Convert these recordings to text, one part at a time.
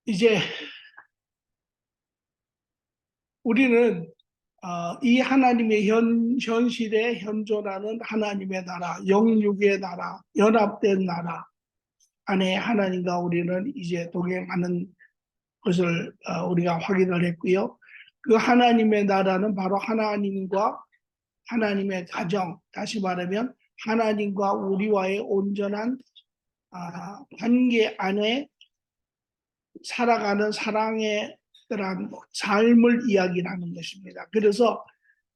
이제 우리는 이 하나님의 현실에 현존하는 하나님의 나라, 영육의 나라, 연합된 나라 안에 하나님과 우리는 이제 동행하는 것을 우리가 확인을 했고요. 그 하나님의 나라는 바로 하나님과 하나님의 가정, 다시 말하면 하나님과 우리와의 온전한 관계 안에 살아가는 사랑의 그런 삶을 이야기하는 것입니다. 그래서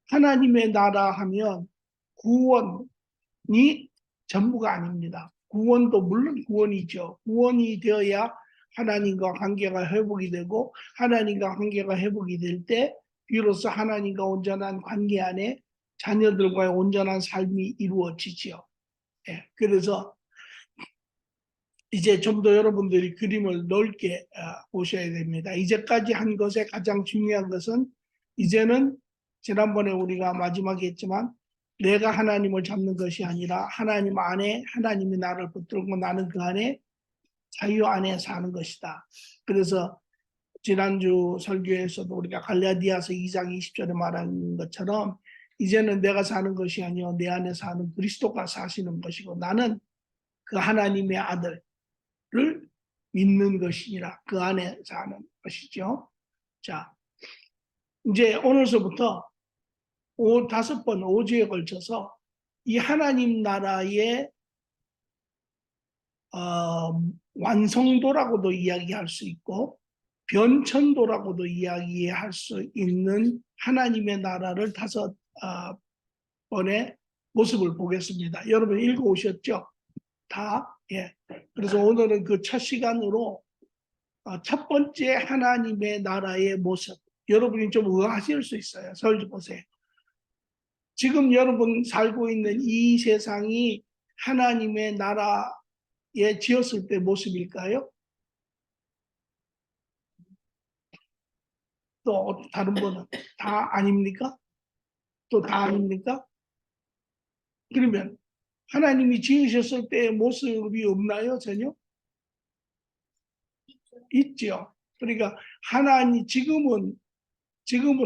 하나님의 나라 하면 구원이 전부가 아닙니다. 구원도 물론 구원이죠. 구원이 되어야 하나님과 관계가 회복이 되고 하나님과 관계가 회복이 될 때 비로소 하나님과 온전한 관계 안에 자녀들과의 온전한 삶이 이루어지죠. 예, 그래서 이제 좀 더 여러분들이 그림을 넓게 보셔야 됩니다. 이제까지 한 것의 가장 중요한 것은 이제는 지난번에 우리가 마지막에 했지만 내가 하나님을 잡는 것이 아니라 하나님 안에 하나님이 나를 붙들고 나는 그 안에 자유 안에 사는 것이다. 그래서 지난주 설교에서도 우리가 갈라디아서 2장 20절에 말한 것처럼 이제는 내가 사는 것이 아니요 내 안에 사는 그리스도가 사시는 것이고 나는 그 하나님의 아들을 믿는 것이니라. 그 안에 사는 것이죠. 자, 이제 오늘서부터 5번 5주에 걸쳐서 이 하나님 나라의 완성도라고도 이야기할 수 있고 변천도라고도 이야기할 수 있는 하나님의 나라를 5번의 모습을 보겠습니다. 여러분 읽어오셨죠? 다. 예. 그래서 오늘은 그 첫 시간으로 첫 번째 하나님의 나라의 모습. 여러분이 좀 의아하실 수 있어요. 설교 보세요. 지금 여러분 살고 있는 이 세상이 하나님의 나라에 지었을 때 모습일까요? 또 다른 분은 다 아닙니까? 또 다 아닙니까? 그러면 하나님이 지으셨을 때의 모습이 없나요? 전혀? 있죠. 그러니까 하나님 지금은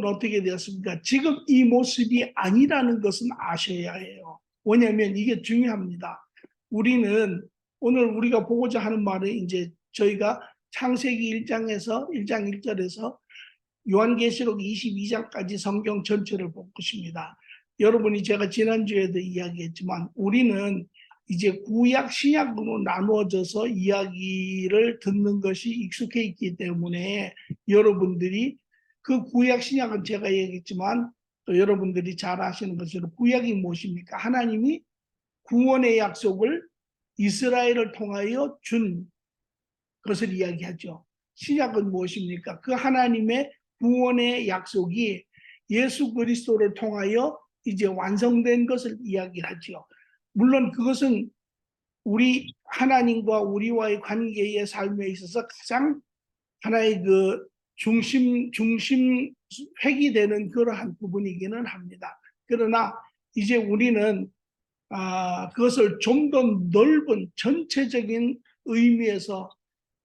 어떻게 되었습니까? 지금 이 모습이 아니라는 것은 아셔야 해요. 왜냐하면 이게 중요합니다. 우리는 오늘 우리가 보고자 하는 말은 이제 저희가 창세기 1장 1절에서 요한계시록 22장까지 성경 전체를 볼 것입니다. 여러분이 제가 지난주에도 이야기했지만 우리는 이제 구약 신약으로 나누어져서 이야기를 듣는 것이 익숙해 있기 때문에 여러분들이 그 구약 신약은 제가 얘기했지만 또 여러분들이 잘 아시는 것처럼 구약이 무엇입니까? 하나님이 구원의 약속을 이스라엘을 통하여 준 것을 이야기하죠. 신약은 무엇입니까? 그 하나님의 구원의 약속이 예수 그리스도를 통하여 이제 완성된 것을 이야기하죠. 물론 그것은 우리 하나님과 우리와의 관계의 삶에 있어서 가장 하나의 그 중심획이 되는 그러한 부분이기는 합니다. 그러나 이제 우리는 그것을 좀 더 넓은 전체적인 의미에서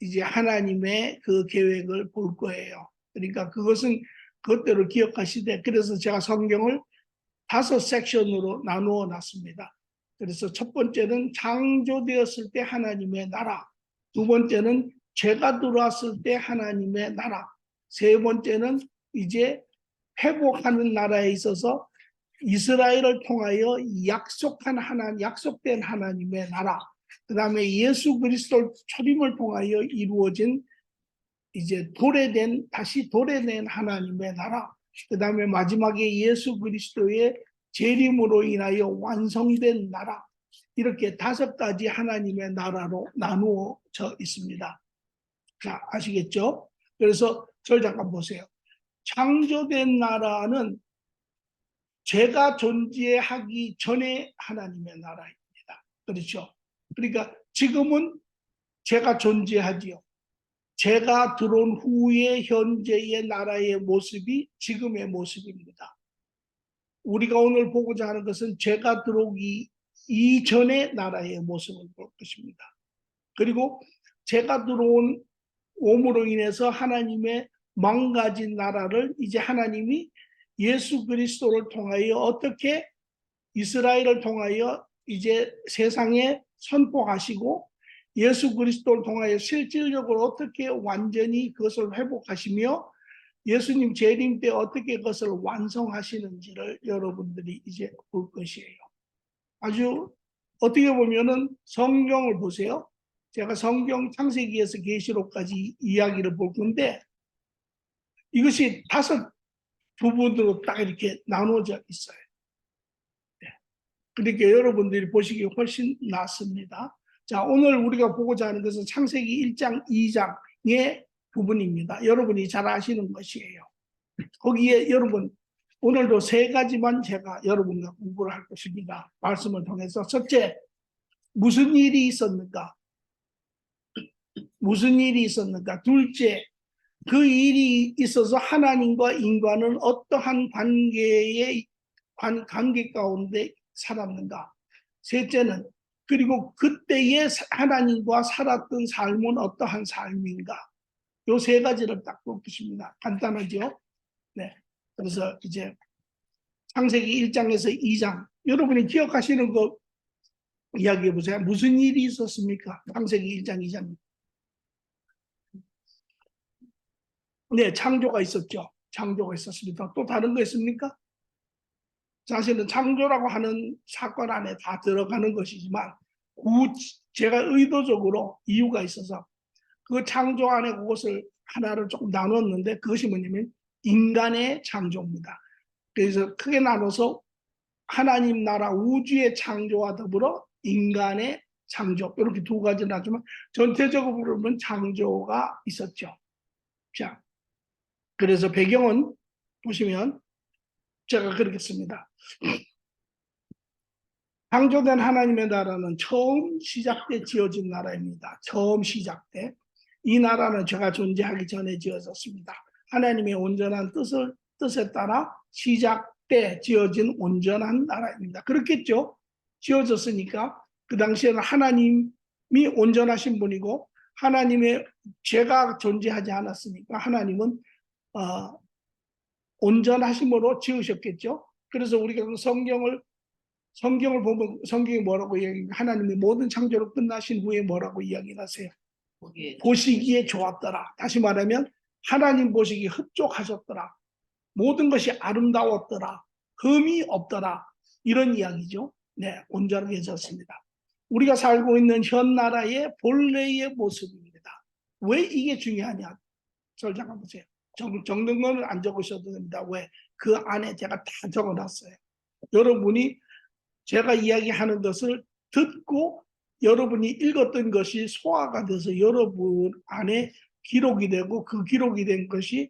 이제 하나님의 그 계획을 볼 거예요. 그러니까 그것은 그것대로 기억하시되 그래서 제가 성경을 5섹션으로 나누어 놨습니다. 그래서 첫 번째는 창조되었을 때 하나님의 나라, 두 번째는 죄가 들어왔을 때 하나님의 나라, 세 번째는 이제 회복하는 나라에 있어서 이스라엘을 통하여 약속된 하나님의 나라, 그 다음에 예수 그리스도 초림을 통하여 이루어진 이제 다시 도래된 하나님의 나라, 그 다음에 마지막에 예수 그리스도의 재림으로 인하여 완성된 나라, 이렇게 5가지 하나님의 나라로 나누어져 있습니다. 자, 아시겠죠? 그래서 저를 잠깐 보세요. 창조된 나라는 죄가 존재하기 전에 하나님의 나라입니다. 그렇죠? 그러니까 지금은 죄가 존재하지요. 죄가 들어온 후에 현재의 나라의 모습이 지금의 모습입니다. 우리가 오늘 보고자 하는 것은 죄가 들어오기 이전의 나라의 모습을 볼 것입니다. 그리고 죄가 들어온 오므로 인해서 하나님의 망가진 나라를 이제 하나님이 예수 그리스도를 통하여 어떻게 이스라엘을 통하여 이제 세상에 선포하시고 예수 그리스도를 통하여 실질적으로 어떻게 완전히 그것을 회복하시며 예수님 재림 때 어떻게 그것을 완성하시는지를 여러분들이 이제 볼 것이에요. 아주 어떻게 보면은 성경을 보세요. 제가 성경 창세기에서 계시록까지 이야기를 볼 건데 이것이 5 부분으로 딱 이렇게 나누어져 있어요. 네. 그러니까 여러분들이 보시기 훨씬 낫습니다. 자, 오늘 우리가 보고자 하는 것은 창세기 1장, 2장의 부분입니다. 여러분이 잘 아시는 것이에요. 거기에 여러분 오늘도 3가지만 제가 여러분과 공부를 할 것입니다. 말씀을 통해서 첫째, 무슨 일이 있었는가? 무슨 일이 있었는가? 둘째, 그 일이 있어서 하나님과 인간은 어떠한 관계 가운데 살았는가? 셋째는 그리고 그때의 하나님과 살았던 삶은 어떠한 삶인가? 요 3가지를 딱 볼 것입니다. 간단하죠? 네. 그래서 이제 창세기 1장에서 2장 여러분이 기억하시는 거 이야기해 보세요. 무슨 일이 있었습니까? 창세기 1장, 2장. 네, 창조가 있었죠. 창조가 있었습니다. 또 다른 거 있습니까? 사실은 창조라고 하는 사건 안에 다 들어가는 것이지만 제가 의도적으로 이유가 있어서 그 창조 안에 그것을 하나를 조금 나눴는데 그것이 뭐냐면 인간의 창조입니다. 그래서 크게 나눠서 하나님 나라 우주의 창조와 더불어 인간의 창조 이렇게 2가지 나지만 전체적으로 보면 창조가 있었죠. 자, 그래서 배경은 보시면 제가 그렇게 씁니다. 창조된 하나님의 나라는 처음 시작 때 지어진 나라입니다. 처음 시작 때. 이 나라는 제가 존재하기 전에 지어졌습니다. 하나님의 온전한 뜻에 따라 시작 때 지어진 온전한 나라입니다. 그렇겠죠? 지어졌으니까 그 당시에는 하나님이 온전하신 분이고 하나님의 죄가 존재하지 않았으니까 하나님은 온전하심으로 지으셨겠죠. 그래서 우리가 성경을 보면 성경이 뭐라고 이야기합니까? 하나님이 모든 창조로 끝나신 후에 뭐라고 이야기하세요? 보시기에 좋았더라. 다시 말하면 하나님 보시기에 흡족하셨더라. 모든 것이 아름다웠더라. 흠이 없더라. 이런 이야기죠. 네, 온전하게 졌습니다. 우리가 살고 있는 현 나라의 본래의 모습입니다. 왜 이게 중요하냐? 저 잠깐 보세요. 적는 거는 안 적으셔도 됩니다. 왜? 그 안에 제가 다 적어놨어요. 여러분이 제가 이야기하는 것을 듣고 여러분이 읽었던 것이 소화가 돼서 여러분 안에 기록이 되고 그 기록이 된 것이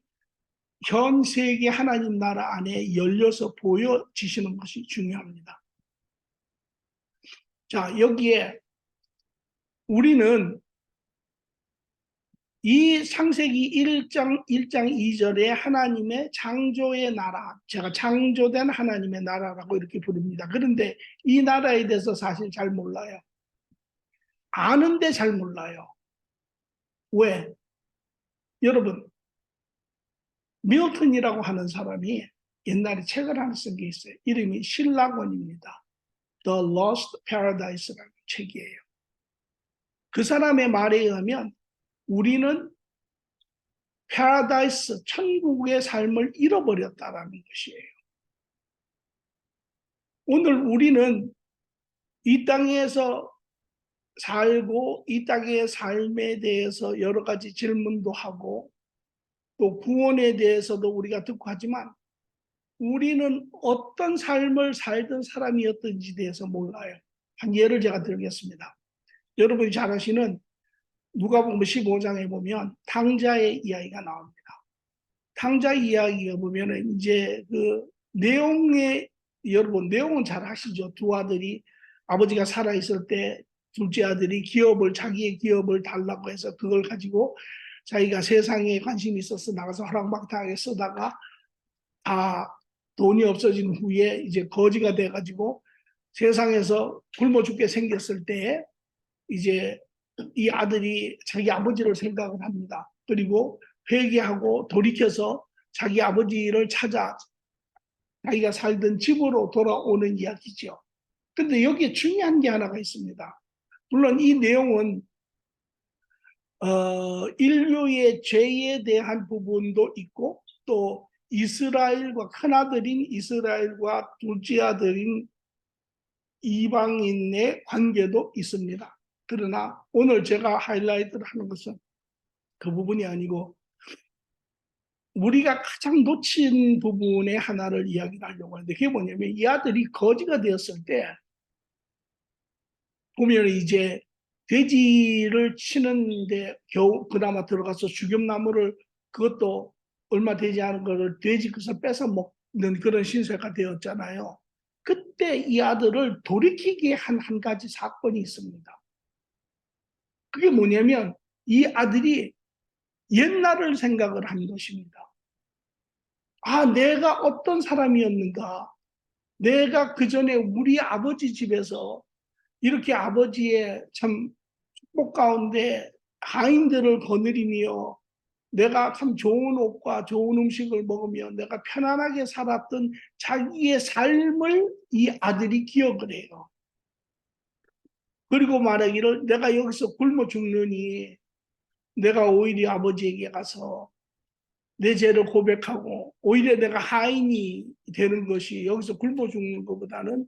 현 세계 하나님 나라 안에 열려서 보여지시는 것이 중요합니다. 자, 여기에 우리는 이 창세기 1장 2절에 하나님의 창조의 나라, 제가 창조된 하나님의 나라라고 이렇게 부릅니다. 그런데 이 나라에 대해서 사실 잘 몰라요. 아는데 잘 몰라요. 왜? 여러분, 밀턴이라고 하는 사람이 옛날에 책을 하나 쓴 게 있어요. 이름이 신라권입니다. The Lost Paradise라는 책이에요. 그 사람의 말에 의하면 우리는 패러다이스, 천국의 삶을 잃어버렸다라는 것이에요. 오늘 우리는 이 땅에서 살고 이 땅의 삶에 대해서 여러 가지 질문도 하고 또 구원에 대해서도 우리가 듣고 하지만 우리는 어떤 삶을 살던 사람이었던지 대해서 몰라요. 한 예를 제가 들겠습니다. 여러분이 잘 아시는 누가복음 15장에 보면 탕자의 이야기가 나옵니다. 탕자 이야기가 보면은 이제 그 내용에 여러분 내용은 잘 아시죠? 2 아들이 아버지가 살아 있을 때 둘째 아들이 자기의 기업을 달라고 해서 그걸 가지고 자기가 세상에 관심이 있어서 나가서 허랑방탕하게 쓰다가 다 돈이 없어진 후에 이제 거지가 돼가지고 세상에서 굶어 죽게 생겼을 때 이제 이 아들이 자기 아버지를 생각을 합니다. 그리고 회개하고 돌이켜서 자기 아버지를 찾아 자기가 살던 집으로 돌아오는 이야기죠. 근데 여기에 중요한 게 하나가 있습니다. 물론 이 내용은 인류의 죄에 대한 부분도 있고 또 이스라엘과 큰아들인 이스라엘과 둘째 아들인 이방인의 관계도 있습니다. 그러나 오늘 제가 하이라이트를 하는 것은 그 부분이 아니고 우리가 가장 놓친 부분의 하나를 이야기하려고 하는데 그게 뭐냐면 이 아들이 거지가 되었을 때 보면 이제 돼지를 치는데 겨우 그나마 들어가서 죽염나무를 그것도 얼마 되지 않은 거를 돼지 그것을 뺏어 먹는 그런 신세가 되었잖아요. 그때 이 아들을 돌이키게 한 가지 사건이 있습니다. 그게 뭐냐면 이 아들이 옛날을 생각을 한 것입니다. 아, 내가 어떤 사람이었는가? 내가 그 전에 우리 아버지 집에서 이렇게 아버지의 참 축복 가운데 하인들을 거느리며 내가 참 좋은 옷과 좋은 음식을 먹으며 내가 편안하게 살았던 자기의 삶을 이 아들이 기억을 해요. 그리고 말하기를 내가 여기서 굶어 죽느니 내가 오히려 아버지에게 가서 내 죄를 고백하고 오히려 내가 하인이 되는 것이 여기서 굶어 죽는 것보다는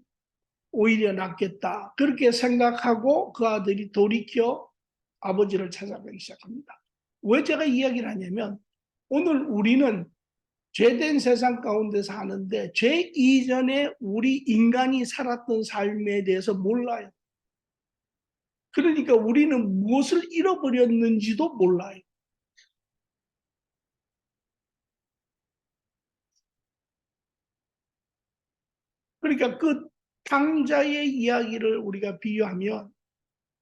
오히려 낫겠다. 그렇게 생각하고 그 아들이 돌이켜 아버지를 찾아가기 시작합니다. 왜 제가 이야기를 하냐면 오늘 우리는 죄된 세상 가운데 사는데 죄 이전에 우리 인간이 살았던 삶에 대해서 몰라요. 그러니까 우리는 무엇을 잃어버렸는지도 몰라요. 그러니까 그 당자의 이야기를 우리가 비유하면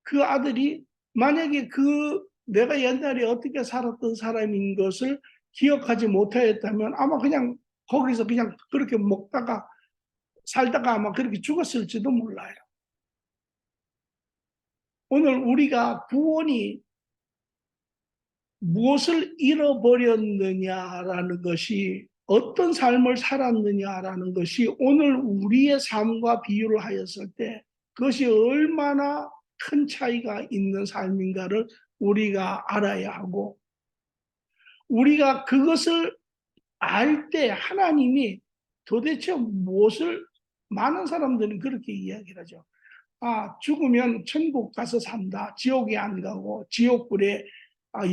그 아들이 만약에 그 내가 옛날에 어떻게 살았던 사람인 것을 기억하지 못하였다면 아마 그냥 거기서 그냥 그렇게 먹다가 살다가 아마 그렇게 죽었을지도 몰라요. 오늘 우리가 구원이 무엇을 잃어버렸느냐라는 것이 어떤 삶을 살았느냐라는 것이 오늘 우리의 삶과 비유를 하였을 때 그것이 얼마나 큰 차이가 있는 삶인가를 우리가 알아야 하고 우리가 그것을 알 때 하나님이 도대체 무엇을 많은 사람들은 그렇게 이야기를 하죠. 아, 죽으면 천국 가서 산다. 지옥에 안 가고 지옥불에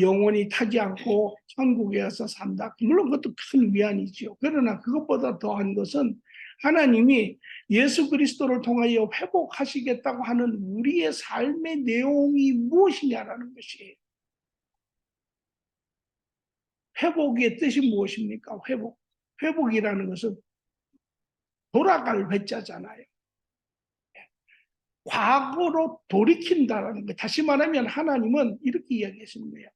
영원히 타지 않고 천국에 가서 산다. 물론 그것도 큰 위안이죠. 그러나 그것보다 더한 것은 하나님이 예수 그리스도를 통하여 회복하시겠다고 하는 우리의 삶의 내용이 무엇이냐라는 것이에요. 회복의 뜻이 무엇입니까? 회복. 회복이라는 것은 돌아갈 회자잖아요. 과거로 돌이킨다라는 거. 다시 말하면 하나님은 이렇게 이야기했습니다.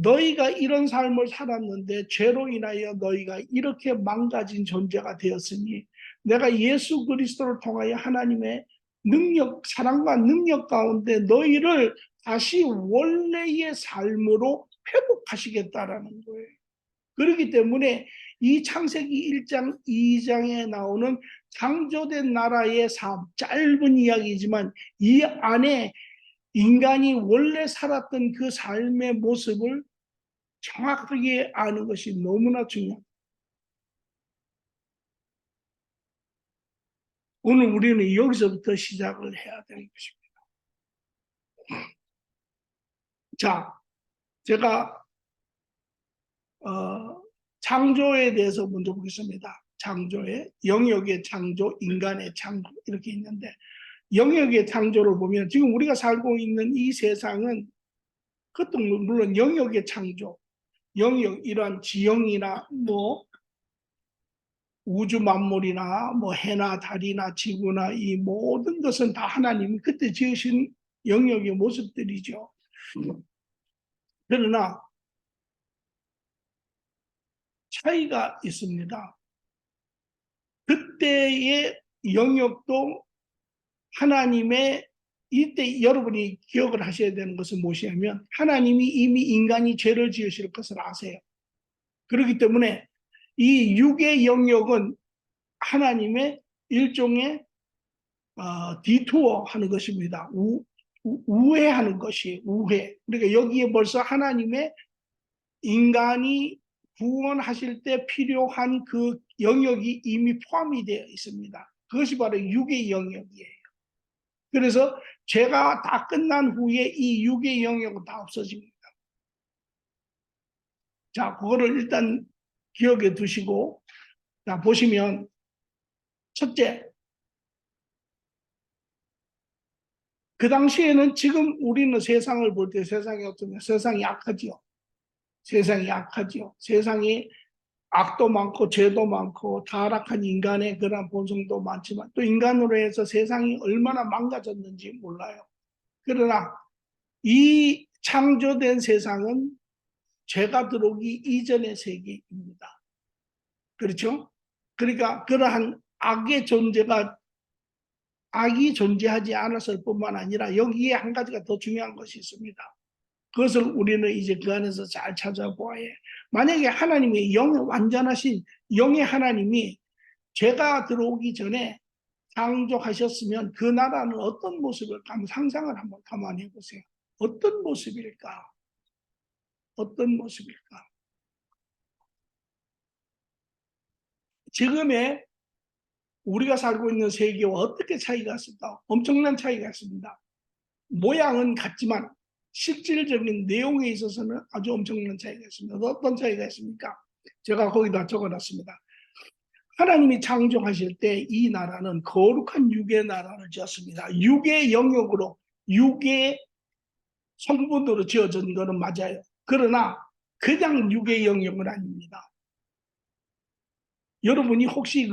너희가 이런 삶을 살았는데 죄로 인하여 너희가 이렇게 망가진 존재가 되었으니 내가 예수 그리스도를 통하여 하나님의 능력, 사랑과 능력 가운데 너희를 다시 원래의 삶으로 회복하시겠다라는 거예요. 그렇기 때문에 이 창세기 1장, 2장에 나오는 창조된 나라의 삶, 짧은 이야기지만 이 안에 인간이 원래 살았던 그 삶의 모습을 정확하게 아는 것이 너무나 중요합니다. 오늘 우리는 여기서부터 시작을 해야 되는 것입니다. 자, 제가 창조에 대해서 먼저 보겠습니다. 창조의 영역의 창조, 인간의 창조 이렇게 있는데 영역의 창조를 보면 지금 우리가 살고 있는 이 세상은 그것도 물론 영역의 창조, 영역 이러한 지형이나 뭐 우주 만물이나 뭐 해나 달이나 지구나 이 모든 것은 다 하나님이 그때 지으신 영역의 모습들이죠. 그러나 차이가 있습니다. 그때의 영역도 하나님의 이때 여러분이 기억을 하셔야 되는 것은 무엇이냐면 하나님이 이미 인간이 죄를 지으실 것을 아세요. 그렇기 때문에 이 육의 영역은 하나님의 일종의 디투어 하는 것입니다. 우회하는 것이 우회. 그러니까 여기에 벌써 하나님의 인간이 구원하실 때 필요한 그 영역이 이미 포함이 되어 있습니다. 그것이 바로 육의 영역이에요. 그래서 죄가 다 끝난 후에 이 육의 영역은 다 없어집니다. 자, 그거를 일단 기억해 두시고, 자, 보시면, 첫째, 그 당시에는 지금 우리는 세상을 볼 때 세상이 어떠냐? 세상이 약하지요. 세상이 약하지요. 세상이 악도 많고 죄도 많고 타락한 인간의 그런 본성도 많지만 또 인간으로 해서 세상이 얼마나 망가졌는지 몰라요. 그러나 이 창조된 세상은 죄가 들어오기 이전의 세계입니다. 그렇죠? 그러니까 그러한 악이 존재하지 않았을 뿐만 아니라 여기에 한 가지가 더 중요한 것이 있습니다. 그것을 우리는 이제 그 안에서 잘 찾아보아야 해요. 만약에 하나님이 완전하신 영의 하나님이 죄가 들어오기 전에 창조하셨으면 그 나라는 어떤 모습일까? 한번 상상을 한번 가만히 해보세요. 어떤 모습일까? 어떤 모습일까? 지금의 우리가 살고 있는 세계와 어떻게 차이가 있을까? 엄청난 차이가 있습니다. 모양은 같지만 실질적인 내용에 있어서는 아주 엄청난 차이가 있습니다. 어떤 차이가 있습니까? 제가 거기다 적어놨습니다. 하나님이 창조하실 때 이 나라는 거룩한 육의 나라를 지었습니다. 육의 영역으로, 육의 성분으로 지어진 것은 맞아요. 그러나 그냥 육의 영역은 아닙니다. 여러분이 혹시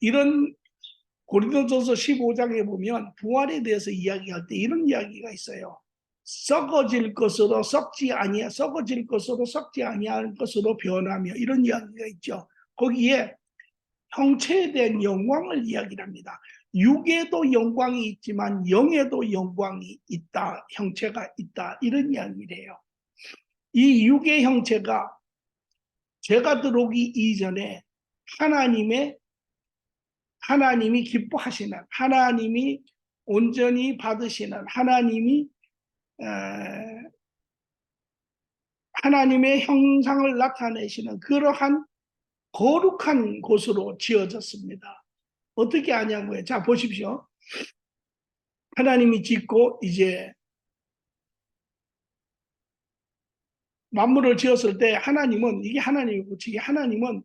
이런 고린도전서 15장에 보면 부활에 대해서 이야기할 때 이런 이야기가 있어요. 썩어질 것으로 썩지 아니할 것으로 변하며 이런 이야기가 있죠. 거기에 형체에 대한 영광을 이야기합니다. 육에도 영광이 있지만 영에도 영광이 있다, 형체가 있다 이런 이야기래요. 이 육의 형체가 죄가 들어오기 이전에 하나님이 기뻐하시는, 하나님이 온전히 받으시는, 하나님의 형상을 나타내시는 그러한 거룩한 곳으로 지어졌습니다. 어떻게 하냐고요? 자, 보십시오. 하나님이 짓고 이제 만물을 지었을 때 이게 하나님의 법칙이 하나님은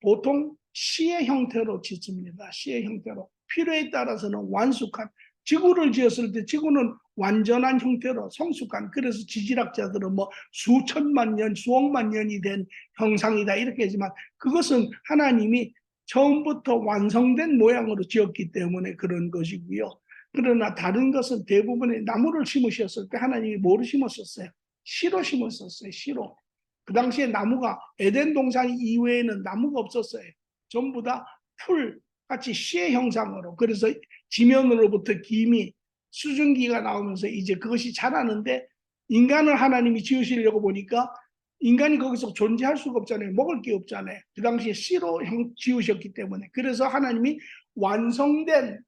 보통 시의 형태로 짓습니다. 시의 형태로. 필요에 따라서는 완숙한, 지구를 지었을 때 지구는 완전한 형태로 성숙한, 그래서 지질학자들은 뭐 수천만 년, 수억만 년이 된 형상이다 이렇게 하지만 그것은 하나님이 처음부터 완성된 모양으로 지었기 때문에 그런 것이고요. 그러나 다른 것은 대부분의 나무를 심으셨을 때 하나님이 뭐를 심었었어요? 시로 심었었어요. 시로. 그 당시에 나무가 에덴 동산 이외에는 나무가 없었어요. 전부 다 풀 같이 시의 형상으로. 그래서 지면으로부터 김이 수증기가 나오면서 이제 그것이 자라는데 인간을 하나님이 지으시려고 보니까 인간이 거기서 존재할 수가 없잖아요. 먹을 게 없잖아요. 그 당시에 씨로 지으셨기 때문에. 그래서 하나님이 완성된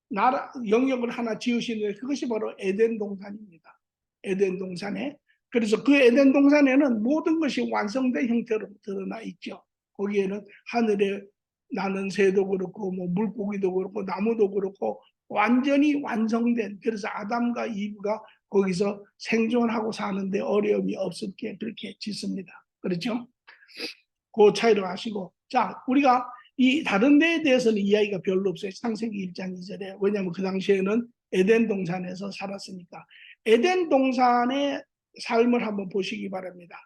나라 영역을 하나 지으시는데 그것이 바로 에덴 동산입니다. 에덴 동산에. 그래서 그 에덴 동산에는 모든 것이 완성된 형태로 드러나 있죠. 거기에는 하늘에 나는 새도 그렇고 뭐 물고기도 그렇고 나무도 그렇고 완전히 완성된, 그래서 아담과 이브가 거기서 생존하고 사는데 어려움이 없었게 그렇게 짓습니다. 그렇죠? 그 차이를 아시고, 자, 우리가 이 다른 데에 대해서는 이야기가 별로 없어요. 창세기 1장 2절에. 왜냐하면 그 당시에는 에덴 동산에서 살았으니까. 에덴 동산의 삶을 한번 보시기 바랍니다.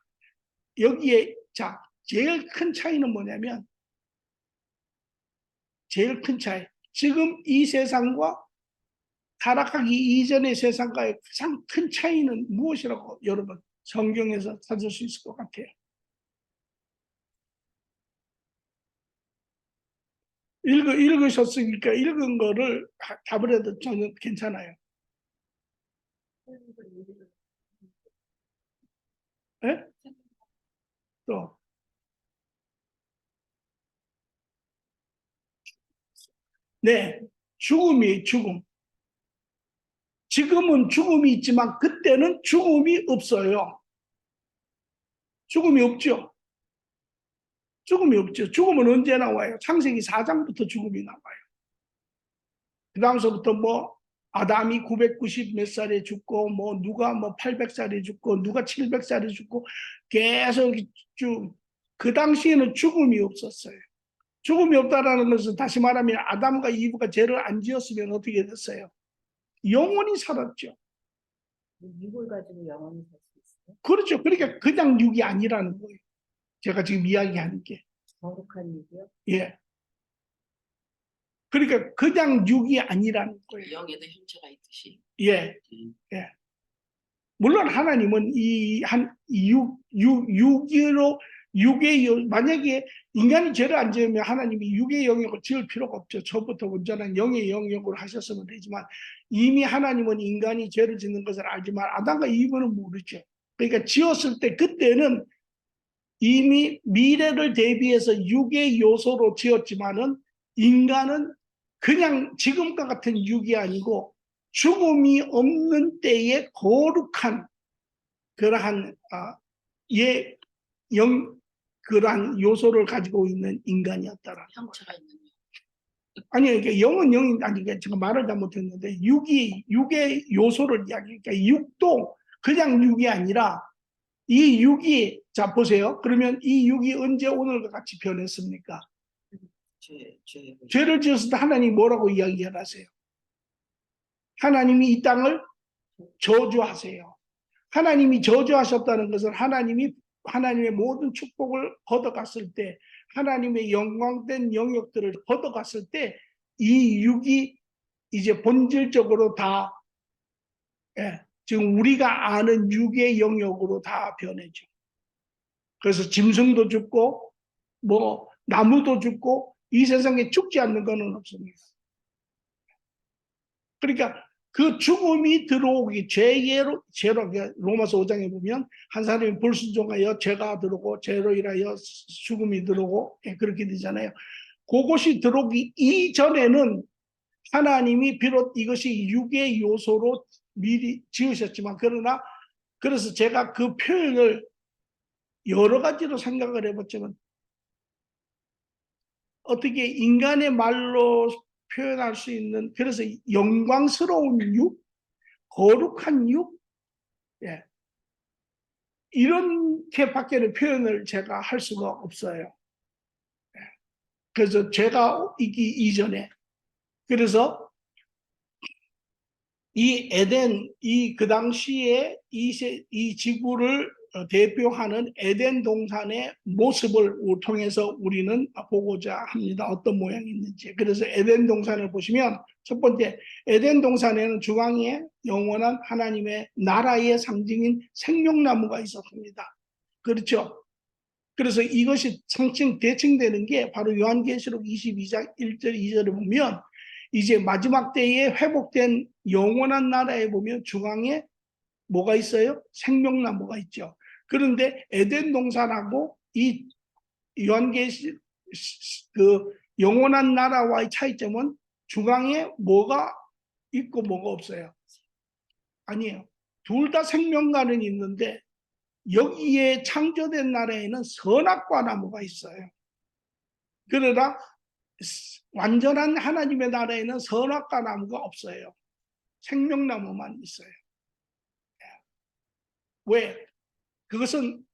여기에 자, 제일 큰 차이는 뭐냐면, 제일 큰 차이, 지금 이 세상과 타락하기 이전의 세상과의 가장 큰 차이는 무엇이라고 여러분 성경에서 찾을 수 있을 것 같아요? 읽으셨으니까 읽은 거를 답을 해도 저는 괜찮아요. 예? 또 네, 죽음이 죽음. 지금은 죽음이 있지만 그때는 죽음이 없어요. 죽음이 없죠. 죽음이 없죠. 죽음은 언제 나와요? 창세기 4장부터 죽음이 나와요. 그 다음서부터 뭐 아담이 990 몇 살에 죽고 뭐 누가 뭐 800살에 죽고 누가 700살에 죽고 계속 쭉 그 당시에는 죽음이 없었어요. 죽음이 없다라는 것은 다시 말하면 아담과 이브가 죄를 안 지었으면 어떻게 됐어요? 영원히 살았죠. 육을 가지고 영원히 살 수 있어요? 그렇죠. 그러니까 그냥 육이 아니라는 거예요. 제가 지금 이야기하는 게. 거룩한 육이요? 예. 그러니까 그냥 육이 아니라는 거예요. 영에도 형체가 있듯이. 예. 예. 물론 하나님은 만약에 인간이 죄를 안 지으면 하나님이 육의 영역을 지을 필요가 없죠. 처음부터 온전한 영의 영역으로 하셨으면 되지만 이미 하나님은 인간이 죄를 짓는 것을 알지만 아담과 이브는 모르죠. 그러니까 지었을 때 그때는 이미 미래를 대비해서 육의 요소로 지었지만은 인간은 그냥 지금과 같은 육이 아니고 죽음이 없는 때에 거룩한 그러한 그러한 요소를 가지고 있는 인간이었다라. 형체가 있는 영. 아니 이게 영은 영이 아니 이게 제가 말을 잘못했는데 육의 요소를 이야기니까 육도 그냥 육이 아니라 이 육이 자 보세요. 그러면 이 육이 언제 오늘과 같이 변했습니까? 죄를 지었을 때 하나님이 뭐라고 이야기하세요? 하나님이 이 땅을 저주하세요. 하나님이 저주하셨다는 것은 하나님의 모든 축복을 걷어갔을 때 하나님의 영광된 영역들을 걷어갔을 때 이 육이 이제 본질적으로 다 지금 우리가 아는 육의 영역으로 다 변해져. 그래서 짐승도 죽고 뭐 나무도 죽고 이 세상에 죽지 않는 것은 없습니다. 그러니까 그 죽음이 들어오기 죄로 로마서 5장에 보면 한 사람이 불순종하여 죄가 들어오고 죄로 인하여 죽음이 들어오고 그렇게 되잖아요. 그것이 들어오기 이전에는 하나님이 비록 이것이 육의 요소로 미리 지으셨지만 그래서 제가 그 표현을 여러 가지로 생각을 해봤지만 어떻게 인간의 말로 표현할 수 있는 그래서 영광스러운 육, 거룩한 육, 이렇게밖에는 표현을 제가 할 수가 없어요. 그래서 죄가 있기 이전에 그래서 이 에덴 그 당시에 이 지구를 대표하는 에덴 동산의 모습을 통해서 우리는 보고자 합니다. 어떤 모양이 있는지. 그래서 에덴 동산을 보시면 첫 번째 에덴 동산에는 중앙에 영원한 하나님의 나라의 상징인 생명나무가 있었습니다. 그렇죠? 그래서 이것이 대칭되는 게 바로 요한계시록 22장 1절 2절을 보면 이제 마지막 때에 회복된 영원한 나라에 보면 중앙에 뭐가 있어요? 생명나무가 있죠. 그런데 에덴 동산하고 이 요한계시 그 영원한 나라와의 차이점은 중앙에 뭐가 있고 뭐가 없어요. 아니에요. 둘 다 생명과는 있는데 여기에 창조된 나라에는 선악과 나무가 있어요. 그러나 완전한 하나님의 나라에는 선악과 나무가 없어요. 생명나무만 있어요. 왜? 그것은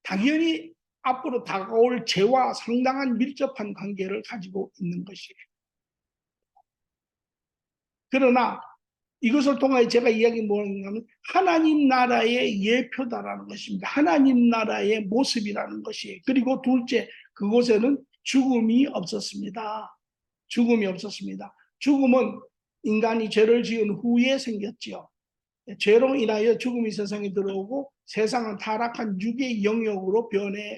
당연히 앞으로 다가올 죄와 상당한 밀접한 관계를 가지고 있는 것이에요. 그러나 이것을 통해 제가 이야기 뭐냐면 하나님 나라의 예표다라는 것입니다. 하나님 나라의 모습이라는 것이에요. 그리고 둘째, 그곳에는 죽음이 없었습니다. 죽음이 없었습니다. 죽음은 인간이 죄를 지은 후에 생겼지요. 죄로 인하여 죽음이 세상에 들어오고 세상은 타락한 육의 영역으로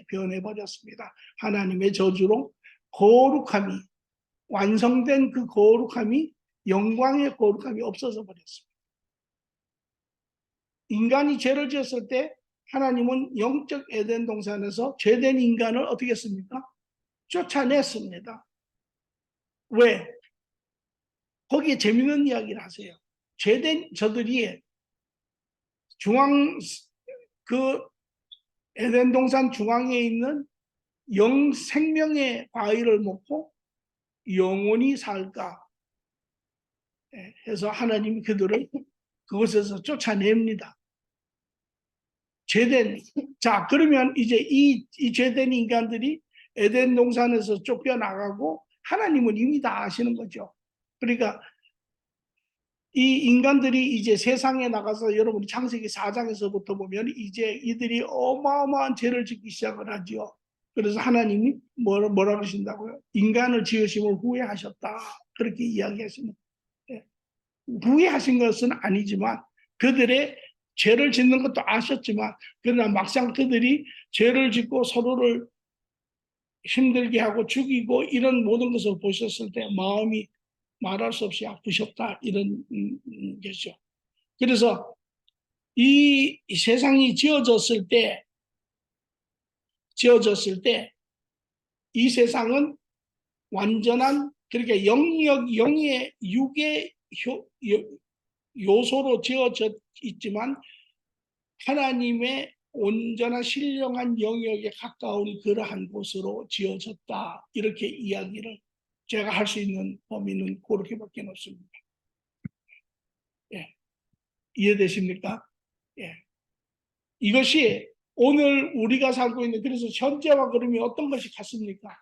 변해버렸습니다. 하나님의 저주로 거룩함이 완성된 그 거룩함이 영광의 거룩함이 없어져 버렸습니다. 인간이 죄를 지었을 때 하나님은 영적 에덴 동산에서 죄된 인간을 어떻게 했습니까? 쫓아냈습니다. 왜? 거기에 재밌는 이야기를 하세요. 죄된 저들이 중앙 그 에덴 동산 중앙에 있는 생명의 과일을 먹고 영원히 살까 해서 하나님이 그들을 그곳에서 쫓아냅니다. 자, 그러면 이제 이 죄된 인간들이 에덴 동산에서 쫓겨나가고 하나님은 이미 다 아시는 거죠. 그러니까 이 인간들이 이제 세상에 나가서 여러분이 창세기 4장에서부터 보면 이제 이들이 어마어마한 죄를 짓기 시작을 하죠. 그래서 하나님이 뭐라 그러신다고요? 인간을 지으심을 후회하셨다. 그렇게 이야기하십니다. 후회하신 것은 아니지만 그들의 죄를 짓는 것도 아셨지만 그러나 막상 그들이 죄를 짓고 서로를 힘들게 하고 죽이고 이런 모든 것을 보셨을 때 마음이 말할 수 없이 아프셨다 이런 거죠. 그래서 이 세상이 지어졌을 때 이 세상은 완전한 그러니까 영의 육의 요소로 지어져 있지만 하나님의 온전한 신령한 영역에 가까운 그러한 곳으로 지어졌다. 이렇게 이야기를 제가 할 수 있는 범위는 그렇게밖에 없습니다. 예. 이해되십니까? 예. 이것이 오늘 우리가 살고 있는 그래서 현재와 그러면 어떤 것이 같습니까?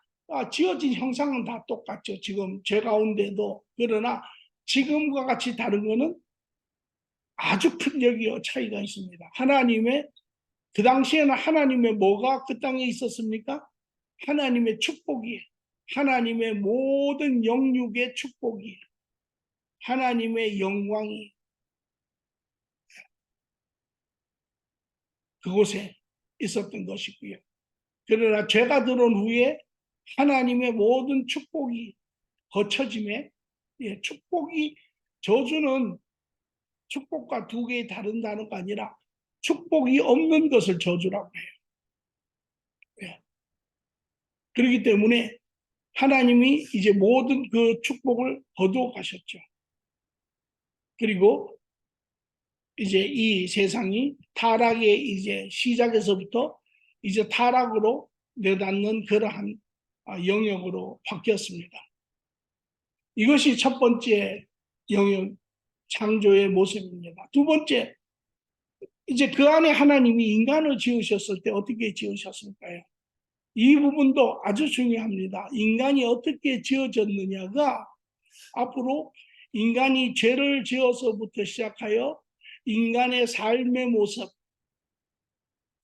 지어진 형상은 다 똑같죠. 지금 죄 가운데도 그러나 지금과 같이 다른 것은 아주 큰 여기요 차이가 있습니다. 하나님의 그 당시에는 하나님의 뭐가 그 땅에 있었습니까? 하나님의 축복이 하나님의 모든 영육의 축복이 하나님의 영광이 그곳에 있었던 것이고요. 그러나 죄가 들어온 후에 하나님의 모든 축복이 거쳐짐에 축복이 저주는 축복과 두 개의 다른 단어가 아니라 축복이 없는 것을 저주라고 해요. 그렇기 때문에 하나님이 이제 모든 그 축복을 거두어 가셨죠. 그리고 이제 이 세상이 타락의 이제 시작에서부터 이제 타락으로 내닫는 그러한 영역으로 바뀌었습니다. 이것이 첫 번째 영역 창조의 모습입니다. 두 번째, 이제 그 안에 하나님이 인간을 지으셨을 때 어떻게 지으셨을까요? 이 부분도 아주 중요합니다. 인간이 어떻게 지어졌느냐가 앞으로 인간이 죄를 지어서부터 시작하여 인간의 삶의 모습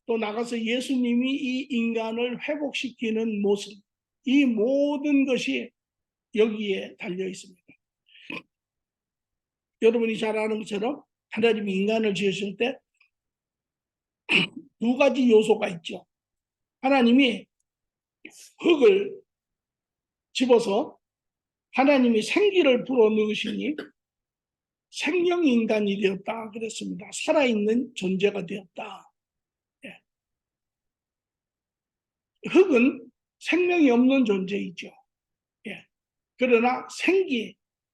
또 나가서 예수님이 이 인간을 회복시키는 모습 이 모든 것이 여기에 달려 있습니다. 여러분이 잘 아는 것처럼 하나님이 인간을 지으실 때 두 가지 요소가 있죠. 하나님이 흙을 집어서 하나님이 생기를 불어넣으시니 생명인간이 되었다 그랬습니다. 살아있는 존재가 되었다. 흙은 생명이 없는 존재이죠. 그러나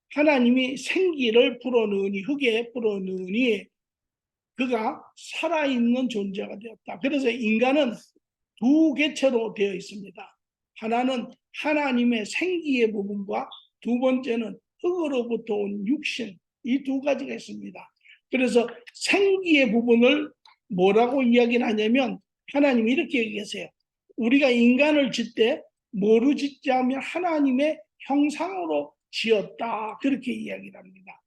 하나님이 생기를 불어넣으니 흙에 불어넣으니 그가 살아있는 존재가 되었다. 그래서 인간은 두 개체로 되어 있습니다. 하나는 하나님의 생기의 부분과 두 번째는 흙으로부터 온 육신 이 두 가지가 있습니다. 그래서 생기의 부분을 뭐라고 이야기를 하냐면 하나님이 이렇게 얘기하세요. 우리가 인간을 짓 때 뭐로 짓자면 하나님의 형상으로 지었다. 그렇게 이야기를 합니다.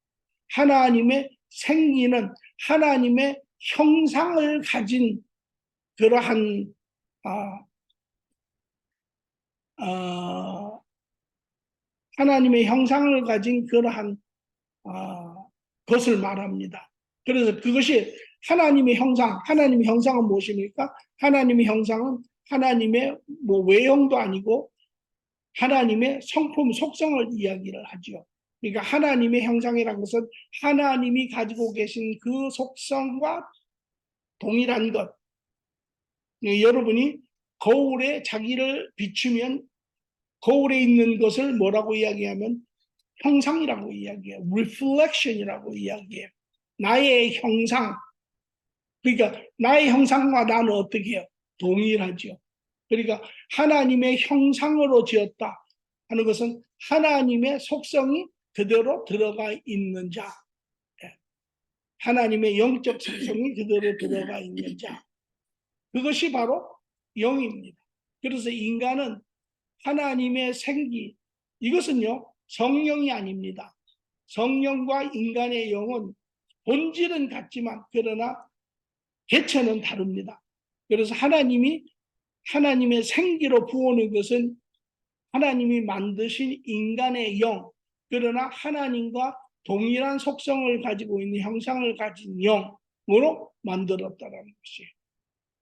하나님의 생기는 하나님의 형상을 가진 그러한 하나님의 형상을 가진 그러한 것을 말합니다. 그래서 그것이 하나님의 형상은 무엇입니까? 하나님의 형상은 하나님의 외형도 아니고 하나님의 성품, 속성을 이야기를 하죠. 그러니까 하나님의 형상이라는 것은 하나님이 가지고 계신 그 속성과 동일한 것. 여러분이 거울에 자기를 비추면 거울에 있는 것을 뭐라고 이야기하면 형상이라고 이야기해요. reflection이라고 이야기해요. 나의 형상. 그러니까 나의 형상과 나는 어떻게 해요? 동일하죠. 그러니까 하나님의 형상으로 지었다 하는 것은 하나님의 속성이 그대로 들어가 있는 자. 하나님의 영적 속성이 그대로 들어가 있는 자. 그것이 바로 영입니다. 그래서 인간은 하나님의 생기, 이것은요, 성령이 아닙니다. 성령과 인간의 영은 본질은 같지만, 그러나 개체는 다릅니다. 그래서 하나님의 생기로 부어오는 것은 하나님이 만드신 인간의 영, 그러나 하나님과 동일한 속성을 가지고 있는 형상을 가진 영으로 만들었다는 것이에요.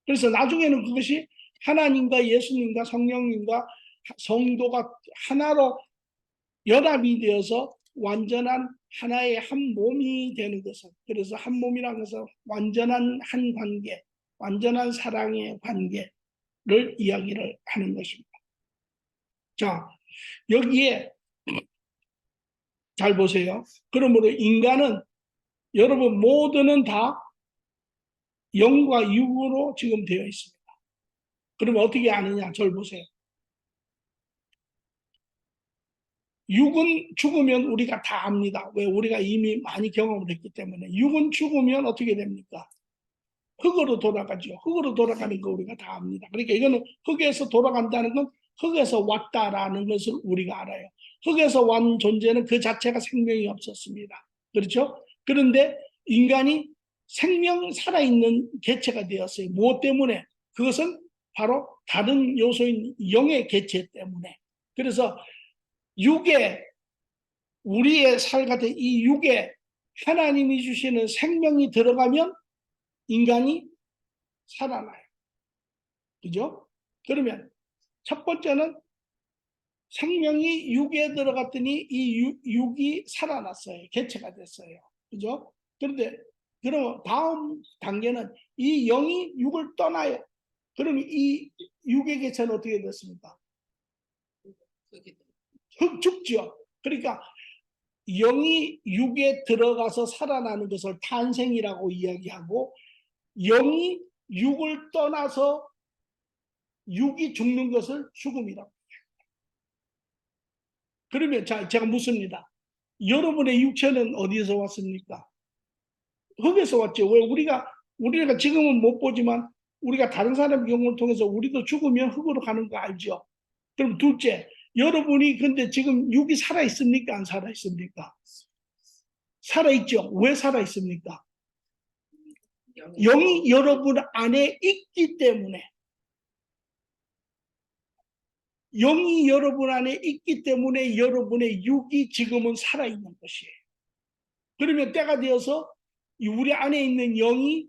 그래서 나중에는 그것이 하나님과 예수님과 성령님과 성도가 하나로 연합이 되어서 완전한 하나의 한 몸이 되는 것은, 그래서 한 몸이라는 것은 완전한 한 관계, 완전한 사랑의 관계를 이야기를 하는 것입니다. 자, 여기에 잘 보세요. 그러므로 인간은, 여러분 모두는 다 영과 육으로 지금 되어 있습니다. 그러면 어떻게 아느냐? 절 보세요. 육은 죽으면 우리가 다 압니다. 왜? 우리가 이미 많이 경험을 했기 때문에. 육은 죽으면 어떻게 됩니까? 흙으로 돌아가죠. 흙으로 돌아가는 거 우리가 다 압니다. 그러니까 이거는 흙에서 돌아간다는 건 흙에서 왔다라는 것을 우리가 알아요. 흙에서 완 존재는 그 자체가 생명이 없었습니다. 그렇죠? 그런데 인간이 살아있는 개체가 되었어요. 무엇 때문에? 그것은 바로 다른 요소인 영의 개체 때문에. 그래서 우리의 살 같은 이 육에 하나님이 주시는 생명이 들어가면 인간이 살아나요. 그죠? 그러면 첫 번째는 생명이 육에 들어갔더니 이 육이 살아났어요. 개체가 됐어요. 그죠? 그런데 그럼 다음 단계는 이 영이 육을 떠나요. 그러면 이 육의 개체는 어떻게 됐습니까? 흙 죽죠. 그러니까 영이 육에 들어가서 살아나는 것을 탄생이라고 이야기하고, 영이 육을 떠나서 육이 죽는 것을 죽음이라고. 그러면 제가 묻습니다. 여러분의 육체는 어디에서 왔습니까? 흙에서 왔죠. 왜? 우리가 지금은 못 보지만 우리가 다른 사람의 경험을 통해서 우리도 죽으면 흙으로 가는 거 알죠? 그럼 둘째, 여러분이 근데 지금 육이 살아있습니까? 안 살아있습니까? 살아있죠. 왜 살아있습니까? 영이 여러분 안에 있기 때문에. 영이 여러분 안에 있기 때문에 여러분의 육이 지금은 살아있는 것이에요. 그러면 때가 되어서 우리 안에 있는 영이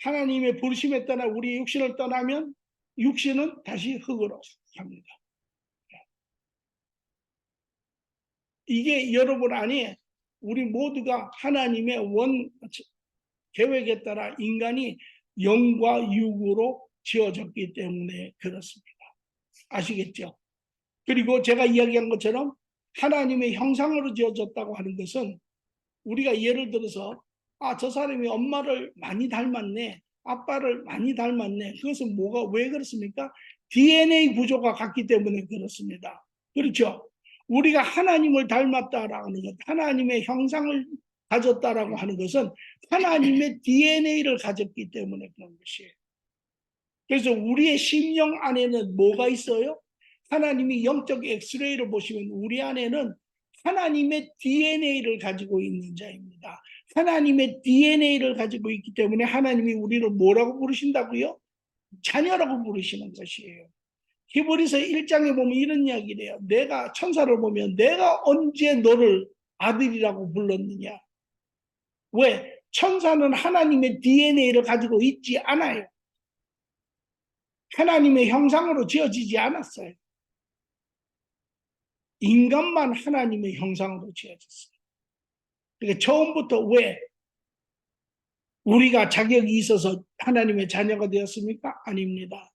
하나님의 부르심에 따라 우리의 육신을 떠나면 육신은 다시 흙으로 갑니다. 이게 여러분 안에 우리 모두가 하나님의 계획에 따라 인간이 영과 육으로 지어졌기 때문에 그렇습니다. 아시겠죠? 그리고 제가 이야기한 것처럼 하나님의 형상으로 지어졌다고 하는 것은, 우리가 예를 들어서 저 사람이 엄마를 많이 닮았네, 아빠를 많이 닮았네. 그것은 왜 그렇습니까? DNA 구조가 같기 때문에 그렇습니다. 그렇죠? 우리가 하나님을 닮았다라는 것, 하나님의 형상을 가졌다라고 하는 것은 하나님의 DNA를 가졌기 때문에 그런 것이에요. 그래서 우리의 심령 안에는 뭐가 있어요? 하나님이 영적 엑스레이를 보시면 우리 안에는 하나님의 DNA를 가지고 있는 자입니다. 하나님의 DNA를 가지고 있기 때문에 하나님이 우리를 뭐라고 부르신다고요? 자녀라고 부르시는 것이에요. 히브리서 1장에 보면 이런 이야기를 해요. 내가 천사를 보면 내가 언제 너를 아들이라고 불렀느냐? 왜? 천사는 하나님의 DNA를 가지고 있지 않아요. 하나님의 형상으로 지어지지 않았어요. 인간만 하나님의 형상으로 지어졌어요. 그러니까 처음부터 왜? 우리가 자격이 있어서 하나님의 자녀가 되었습니까? 아닙니다.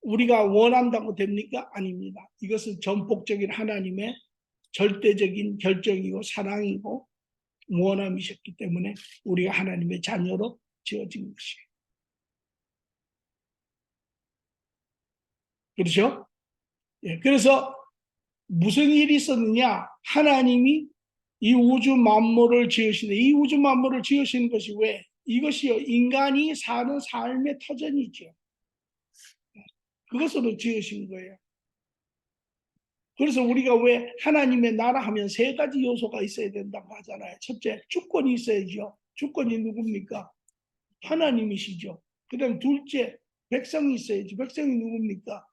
우리가 원한다고 됩니까? 아닙니다. 이것은 전폭적인 하나님의 절대적인 결정이고 사랑이고 원함이셨기 때문에 우리가 하나님의 자녀로 지어진 것이에요. 그렇죠? 예, 그래서 무슨 일이 있었느냐? 하나님이 이 우주 만물을 지으시네. 이 우주 만물을 지으신 것이 왜? 이것이요, 인간이 사는 삶의 터전이죠. 그것으로 지으신 거예요. 그래서 우리가 왜 하나님의 나라 하면 세 가지 요소가 있어야 된다고 하잖아요. 첫째, 주권이 있어야죠. 주권이 누굽니까? 하나님이시죠. 그 다음 둘째, 백성이 있어야지. 백성이 누굽니까?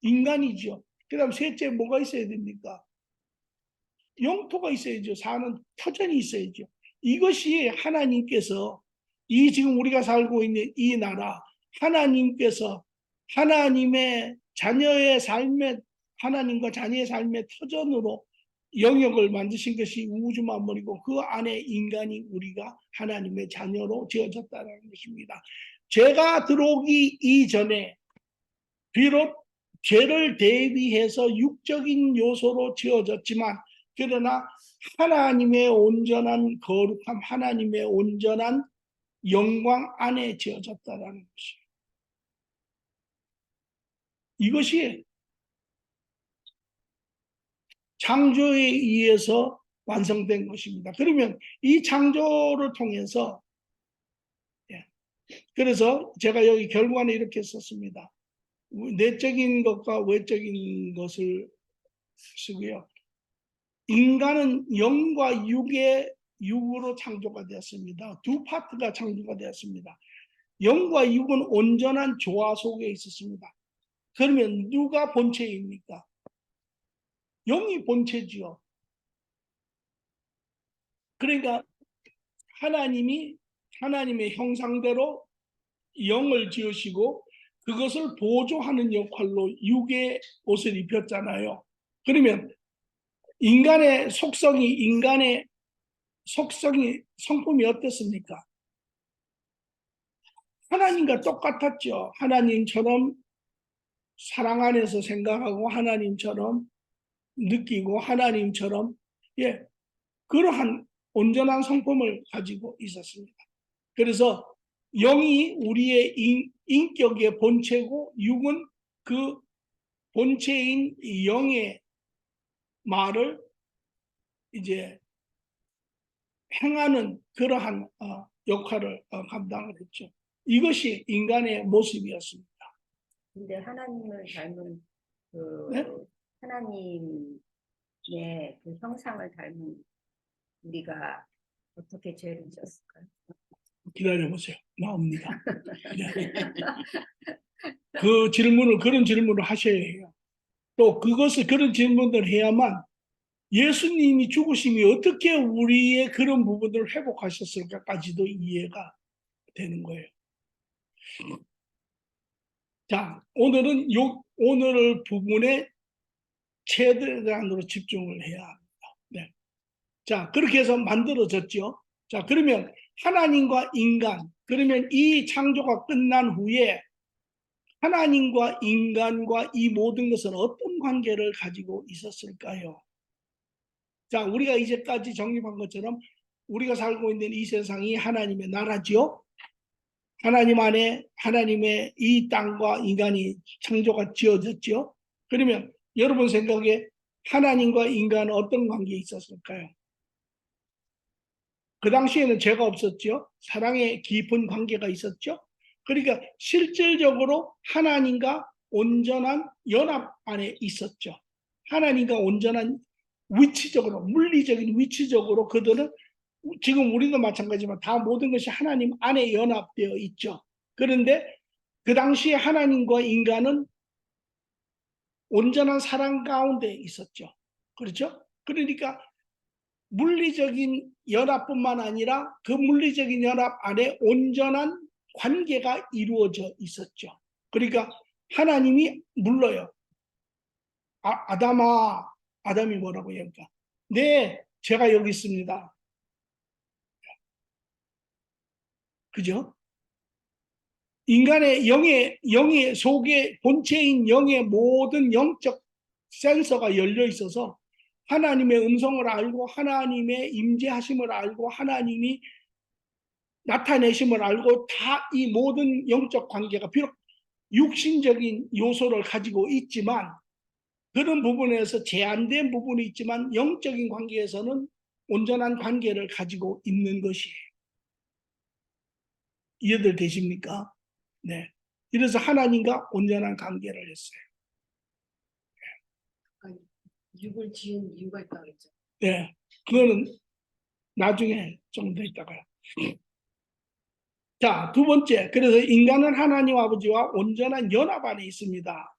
인간이죠. 그 다음 셋째, 뭐가 있어야 됩니까? 영토가 있어야죠. 사는 터전이 있어야죠. 이것이 하나님께서 이 지금 우리가 살고 있는 이 나라, 하나님께서 하나님의 자녀의 삶의 하나님과 자녀의 삶의 터전으로 영역을 만드신 것이 우주 만물이고 그 안에 인간이 우리가 하나님의 자녀로 지어졌다는 것입니다. 죄가 들어오기 이전에 비록 죄를 대비해서 육적인 요소로 지어졌지만 그러나 하나님의 온전한 거룩함, 하나님의 온전한 영광 안에 지어졌다는 것이에요. 이것이 창조에 의해서 완성된 것입니다. 그러면 이 창조를 통해서 그래서 제가 여기 결과는 이렇게 썼습니다. 내적인 것과 외적인 것을 쓰고요. 인간은 영과 육으로 창조가 되었습니다. 두 파트가 창조가 되었습니다. 영과 육은 온전한 조화 속에 있었습니다. 그러면 누가 본체입니까? 영이 본체지요. 그러니까 하나님이 하나님의 형상대로 영을 지으시고 그것을 보조하는 역할로 육의 옷을 입혔잖아요. 그러면 인간의 속성이 성품이 어떻습니까? 하나님과 똑같았죠. 하나님처럼 사랑 안에서 생각하고 하나님처럼 느끼고 하나님처럼 그러한 온전한 성품을 가지고 있었습니다. 그래서 영이 우리의 인격의 본체고 육은 그 본체인 영의 말을 이제 행하는 그러한 역할을 감당을 했죠. 이것이 인간의 모습이었습니다. 근데 하나님을 닮은 그 네? 하나님의 그 형상을 닮은 우리가 어떻게 죄를 지었을까요? 기다려보세요. 나옵니다. 네. 그런 질문을 하셔야 해요. 또 그런 질문을 해야만 예수님이 죽으심이 어떻게 우리의 그런 부분들을 회복하셨을까까지도 이해가 되는 거예요. 자, 오늘 부분에 최대한으로 집중을 해야 합니다. 네. 자, 그렇게 해서 만들어졌죠. 자, 그러면 하나님과 인간, 그러면 이 창조가 끝난 후에 하나님과 인간과 이 모든 것은 어떤 관계를 가지고 있었을까요? 자, 우리가 이제까지 정립한 것처럼 우리가 살고 있는 이 세상이 하나님의 나라지요. 하나님 안에 하나님의 이 땅과 인간이 창조가 지어졌죠. 그러면 여러분 생각에 하나님과 인간은 어떤 관계에 있었을까요? 그 당시에는 죄가 없었죠. 사랑의 깊은 관계가 있었죠. 그러니까 실질적으로 하나님과 온전한 연합 안에 있었죠. 하나님과 온전한 위치적으로, 물리적인 위치적으로 그들은 지금 우리도 마찬가지지만 다 모든 것이 하나님 안에 연합되어 있죠. 그런데 그 당시에 하나님과 인간은 온전한 사랑 가운데 있었죠. 그렇죠? 그러니까 물리적인 연합뿐만 아니라 그 물리적인 연합 안에 온전한 관계가 이루어져 있었죠. 그러니까 하나님이 물러요. 아담이 뭐라고 합니까? 네, 제가 여기 있습니다. 그죠? 인간의 영의 속에 본체인 영의 모든 영적 센서가 열려 있어서 하나님의 음성을 알고 하나님의 임재하심을 알고 하나님이 나타내심을 알고 다 이 모든 영적 관계가 비록 육신적인 요소를 가지고 있지만 그런 부분에서 제한된 부분이 있지만 영적인 관계에서는 온전한 관계를 가지고 있는 것이에요. 이해들 되십니까? 네. 그래서 하나님과 온전한 관계를 했어요. 그러니까 육을 지은 이유가 있다고 했죠. 네. 그거는 나중에 좀 더 있다가요. 자, 두 번째. 그래서 인간은 하나님 아버지와 온전한 연합 안에 있습니다.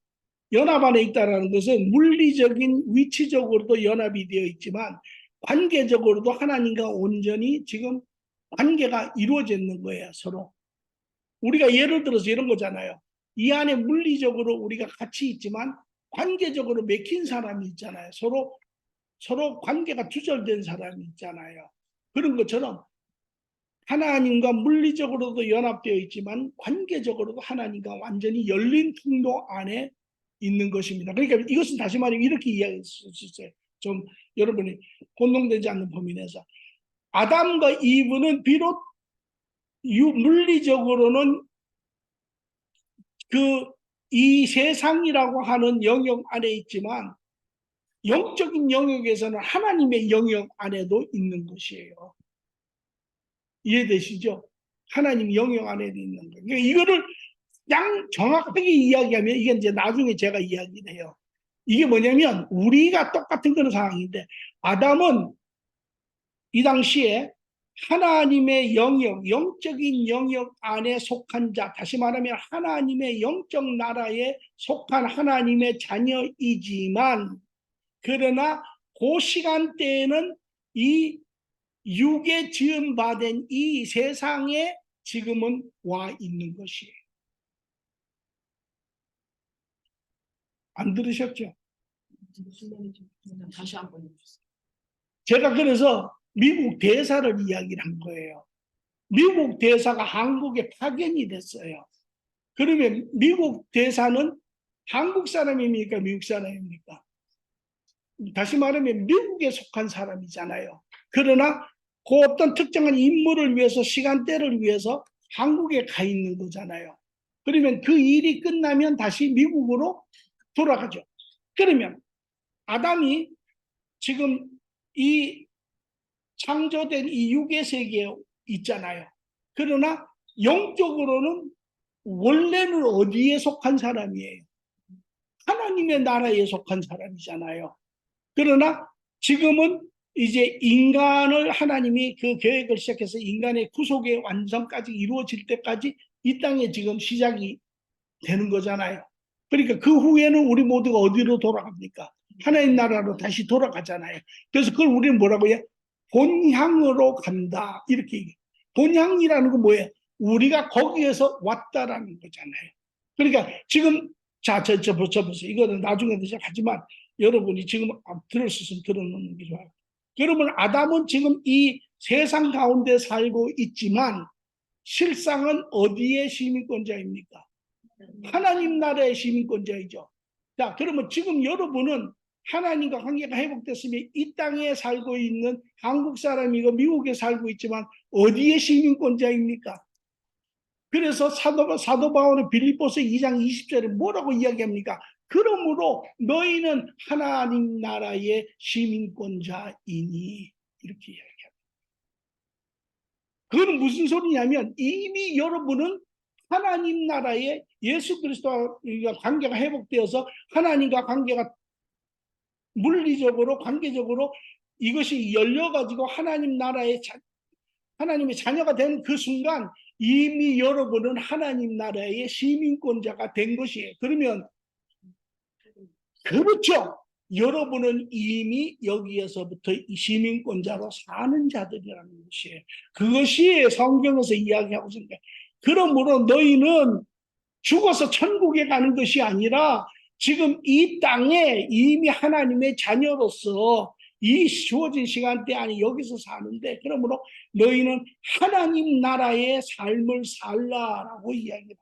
연합 안에 있다는 것은 물리적인 위치적으로도 연합이 되어 있지만 관계적으로도 하나님과 온전히 지금 관계가 이루어져 있는 거예요, 서로. 우리가 예를 들어서 이런 거잖아요. 이 안에 물리적으로 우리가 같이 있지만 관계적으로 맥힌 사람이 있잖아요. 서로 관계가 두절된 사람이 있잖아요. 그런 것처럼 하나님과 물리적으로도 연합되어 있지만 관계적으로도 하나님과 완전히 열린 통로 안에 있는 것입니다. 그러니까 이것은 다시 말하면 이렇게 이해할 수 있어요. 좀 여러분이 혼동되지 않는 범위 내에서 아담과 이브는 비록 물리적으로는 이 세상이라고 하는 영역 안에 있지만 영적인 영역에서는 하나님의 영역 안에도 있는 것이에요. 이해되시죠? 하나님 영역 안에도 있는 거예요. 그러니까 이거를 그냥 정확하게 이야기하면 이게 이제 나중에 제가 이야기를 해요. 이게 뭐냐면 우리가 똑같은 그런 상황인데 아담은 이 당시에 하나님의 영역, 영적인 영역 안에 속한 자, 다시 말하면 하나님의 영적 나라에 속한 하나님의 자녀이지만 그러나 그 시간대에는 이 육에 지음받은 이 세상에 지금은 와 있는 것이에요. 안 들으셨죠? 무슨 말인지 다시 한번 해주세요. 제가 그래서 미국 대사를 이야기를 한 거예요. 미국 대사가 한국에 파견이 됐어요. 그러면 미국 대사는 한국 사람입니까? 미국 사람입니까? 다시 말하면 미국에 속한 사람이잖아요. 그러나 그 어떤 특정한 임무를 위해서 시간대를 위해서 한국에 가 있는 거잖아요. 그러면 그 일이 끝나면 다시 미국으로 돌아가죠. 그러면 아담이 지금 이 창조된 이 육의 세계에 있잖아요. 그러나 영적으로는 원래는 어디에 속한 사람이에요? 하나님의 나라에 속한 사람이잖아요. 그러나 지금은 이제 인간을 하나님이 그 계획을 시작해서 인간의 구속의 완성까지 이루어질 때까지 이 땅에 지금 시작이 되는 거잖아요. 그러니까 그 후에는 우리 모두가 어디로 돌아갑니까? 하나님 나라로 다시 돌아가잖아요. 그래서 그걸 우리는 뭐라고 해요? 본향으로 간다. 이렇게 얘기해요. 본향이라는 건 뭐예요? 우리가 거기에서 왔다라는 거잖아요. 그러니까 지금 저 보세요. 이거는 나중에도 하지만 여러분이 지금 들을 수 있으면 들어놓는 게 좋아요. 여러분 아담은 지금 이 세상 가운데 살고 있지만 실상은 어디의 시민권자입니까? 하나님 나라의 시민권자이죠. 자, 그러면 지금 여러분은 하나님과 관계가 회복됐으면 이 땅에 살고 있는 한국 사람이고 미국에 살고 있지만 어디의 시민권자입니까? 그래서 사도 바울은 빌립보서 2장 20절에 뭐라고 이야기합니까? 그러므로 너희는 하나님 나라의 시민권자이니 이렇게 이야기합니다. 그건 무슨 소리냐면 이미 여러분은 하나님 나라의 예수 그리스도와 관계가 회복되어서 하나님과 관계가 물리적으로 관계적으로 이것이 열려가지고 하나님 나라의 하나님의 자녀가 된 그 순간 이미 여러분은 하나님 나라의 시민권자가 된 것이에요. 그러면 그렇죠. 여러분은 이미 여기에서부터 이 시민권자로 사는 자들이라는 것이에요. 그것이 성경에서 이야기하고 있는 거예요. 그러므로 너희는 죽어서 천국에 가는 것이 아니라 지금 이 땅에 이미 하나님의 자녀로서 이 주어진 시간대 안에 여기서 사는데 그러므로 너희는 하나님 나라의 삶을 살라라고 이야기합니다.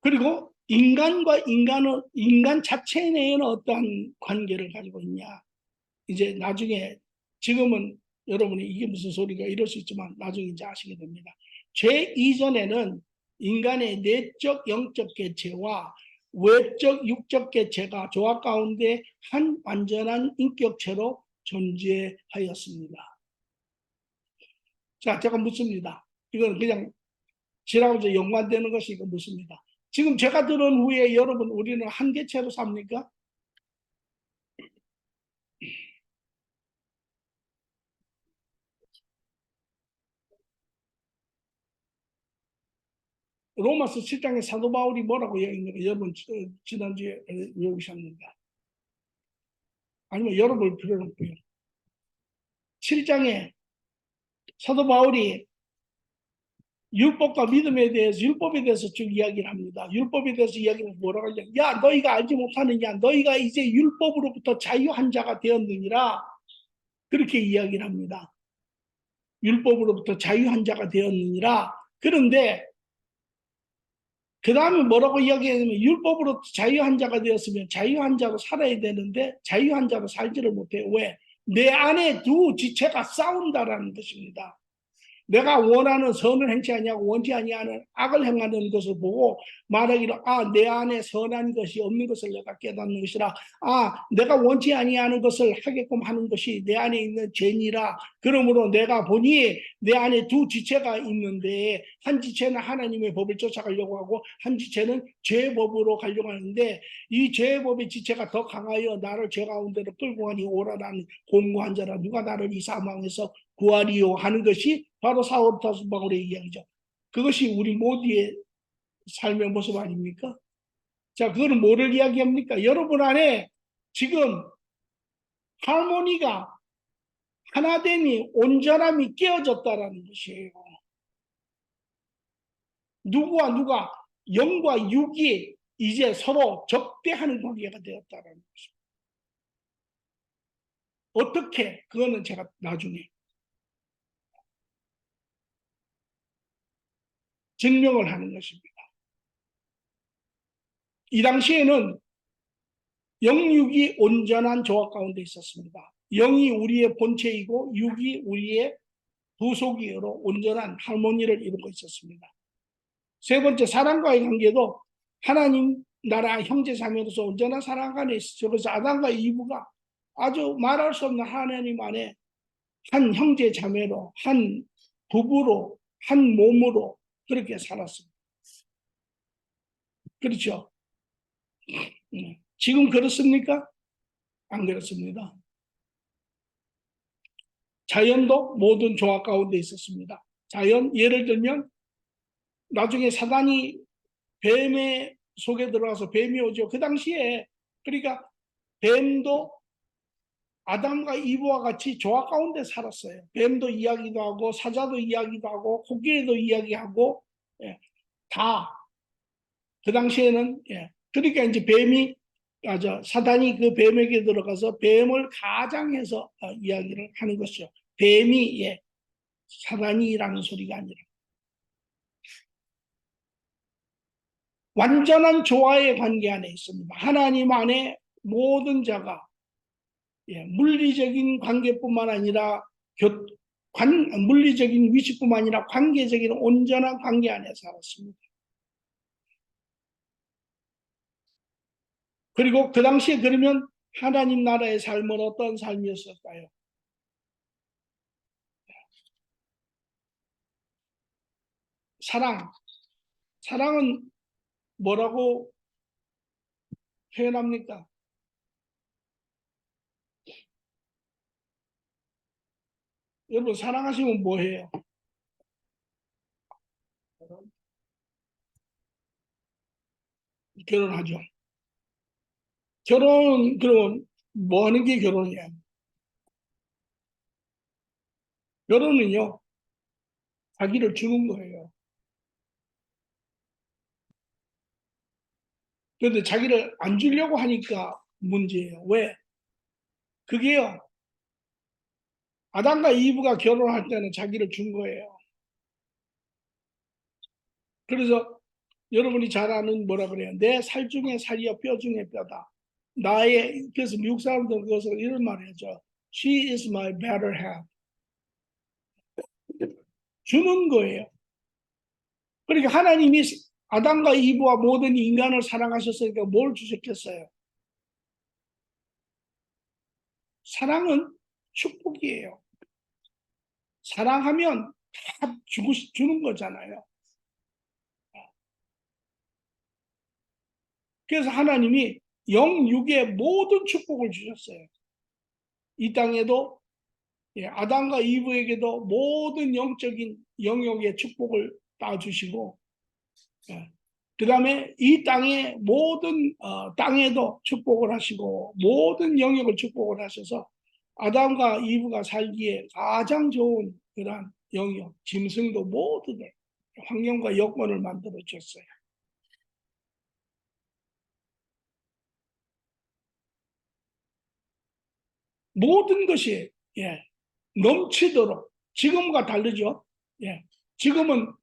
그리고 인간과 인간 자체 내에는 어떠한 관계를 가지고 있냐. 이제 나중에 지금은 여러분이 이게 무슨 소리가 이럴 수 있지만 나중에 이제 아시게 됩니다. 죄 이전에는 인간의 내적 영적 개체와 외적 육적 개체가 조화 가운데 한 완전한 인격체로 존재하였습니다. 자, 제가 묻습니다. 이건 그냥 지나가면서 연관되는 것이 이거 묻습니다. 지금 제가 들은 후에 여러분 우리는 한 개체로 삽니까? 로마서 7장에 사도 바울이 뭐라고 이야기했는가 여러분 지난주에 외우셨는가? 아니면 열어볼 필요는 없고요. 7장에 사도 바울이 율법과 믿음에 대해서 율법에 대해서 쭉 이야기를 합니다. 율법에 대해서 이야기를 뭐라고 하냐? 야 너희가 알지 못하느냐? 너희가 이제 율법으로부터 자유한 자가 되었느니라 그렇게 이야기를 합니다. 율법으로부터 자유한 자가 되었느니라. 그런데 그 다음에 뭐라고 이야기하냐면 율법으로 자유한 자가 되었으면 자유한 자로 살아야 되는데 자유한 자로 살지를 못해요. 왜? 내 안에 두 지체가 싸운다라는 것입니다. 내가 원하는 선을 행치 아니하고 원치 아니하는 악을 행하는 것을 보고 말하기로 내 안에 선한 것이 없는 것을 내가 깨닫는 것이라 내가 원치 아니하는 것을 하게끔 하는 것이 내 안에 있는 죄니라. 그러므로 내가 보니 내 안에 두 지체가 있는데 한 지체는 하나님의 법을 쫓아가려고 하고 한 지체는 죄의 법으로 가려고 하는데 이 죄의 법의 지체가 더 강하여 나를 죄 가운데로 끌고 가니 오라라는 공고한 자라. 누가 나를 이 사망에서 구하리요 하는 것이 바로 사울 타수 바울의 이야기죠. 그것이 우리 모두의 삶의 모습 아닙니까? 자, 그거는 뭐를 이야기합니까? 여러분 안에 지금 하모니가 하나됨이 온전함이 깨어졌다라는 것이에요. 누가 영과 육이 이제 서로 적대하는 관계가 되었다라는 것입니다. 어떻게? 그거는 제가 나중에 증명을 하는 것입니다. 이 당시에는 영육이 온전한 조합 가운데 있었습니다. 영이 우리의 본체이고 육이 우리의 부속이로 온전한 하모니를 이루고 있었습니다. 세 번째, 사랑과의 관계도 하나님 나라 형제 자매로서 온전한 사랑 안에 있었죠. 그래서 아담과 이브가 아주 말할 수 없는 하나님 안에 한 형제 자매로, 한 부부로, 한 몸으로 그렇게 살았습니다. 그렇죠? 지금 그렇습니까? 안 그렇습니다. 자연도 모든 조화 가운데 있었습니다. 자연, 예를 들면 나중에 사단이 뱀의 속에 들어가서 뱀이 오죠. 그 당시에 그러니까 뱀도 아담과 이브와 같이 조화 가운데 살았어요. 뱀도 이야기도 하고 사자도 이야기도 하고 코끼리도 이야기하고 다 그 당시에는 그러니까 이제 사단이 그 뱀에게 들어가서 뱀을 가장해서 이야기를 하는 것이죠. 뱀이 사단이라는 소리가 아니라 완전한 조화의 관계 안에 있습니다. 하나님 안에 모든 자가 물리적인 관계뿐만 아니라 물리적인 위치뿐만 아니라 관계적인 온전한 관계 안에 살았습니다. 그리고 그 당시에 그러면 하나님 나라의 삶은 어떤 삶이었을까요? 사랑은 뭐라고 표현합니까? 여러분 사랑하시면 뭐해요? 결혼하죠. 그럼 뭐 하는 게 결혼이에요? 결혼은요, 자기를 주는 거예요. 그런데 자기를 안 주려고 하니까 문제예요. 왜? 그게요. 아담과 이브가 결혼할 때는 자기를 준 거예요. 그래서 여러분이 잘 아는 뭐라 그래요? 내 살 중에 살이요 뼈 중에 뼈다. 나의 그래서 미국 사람들은 그것을 이런 말을 하죠. She is my better half. 주는 거예요. 그러니까 하나님이 아담과 이브와 모든 인간을 사랑하셨으니까 뭘 주셨겠어요? 사랑은 축복이에요. 사랑하면 다 주는 거잖아요. 그래서 하나님이 영육의 모든 축복을 주셨어요. 이 땅에도 아담과 이브에게도 모든 영적인 영역의 축복을 다 주시고, 그 다음에 이 땅의 모든 땅에도 축복을 하시고 모든 영역을 축복을 하셔서 아담과 이브가 살기에 가장 좋은 그러한 영역, 짐승도 모두 환경과 여건을 만들어 줬어요. 모든 것이 넘치도록 지금과 다르죠. 지금은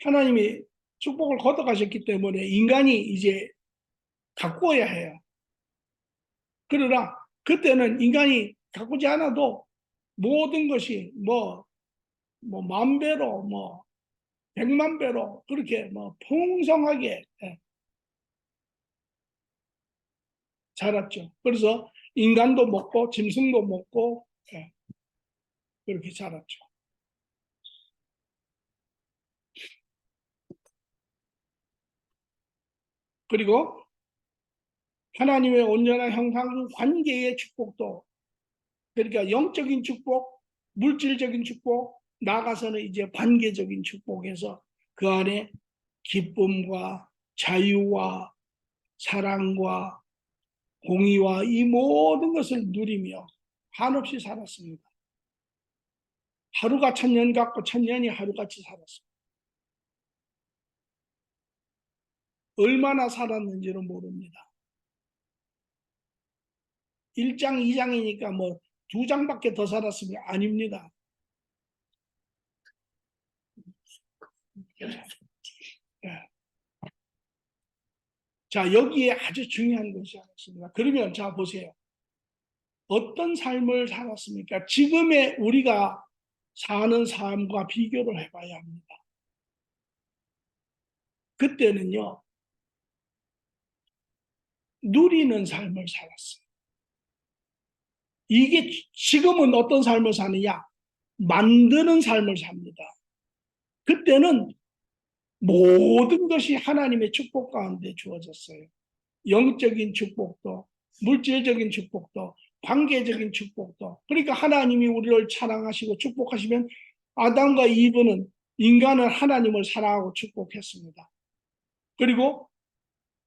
하나님이 축복을 걷어가셨기 때문에 인간이 이제 가꾸어야 해요. 그러나 그때는 인간이 가꾸지 않아도 모든 것이 만 배로 100만 배로 그렇게 풍성하게 자랐죠. 그래서 인간도 먹고 짐승도 먹고 그렇게 자랐죠. 그리고 하나님의 온전한 형상 관계의 축복도, 그러니까 영적인 축복, 물질적인 축복, 나아가서는 이제 관계적인 축복에서 그 안에 기쁨과 자유와 사랑과 공의와 이 모든 것을 누리며 한없이 살았습니다. 하루가 천년 같고 천년이 하루같이 살았습니다. 얼마나 살았는지는 모릅니다. 1장, 2장이니까 2장밖에 더 살았으면 아닙니다. 자, 여기에 아주 중요한 것이 하나 있습니다. 그러면 자 보세요. 어떤 삶을 살았습니까? 지금의 우리가 사는 삶과 비교를 해봐야 합니다. 그때는요, 누리는 삶을 살았어요. 이게 지금은 어떤 삶을 사느냐? 만드는 삶을 삽니다. 그때는 모든 것이 하나님의 축복 가운데 주어졌어요. 영적인 축복도, 물질적인 축복도, 관계적인 축복도. 그러니까 하나님이 우리를 사랑하시고 축복하시면 아담과 이브는 인간은 하나님을 사랑하고 축복했습니다. 그리고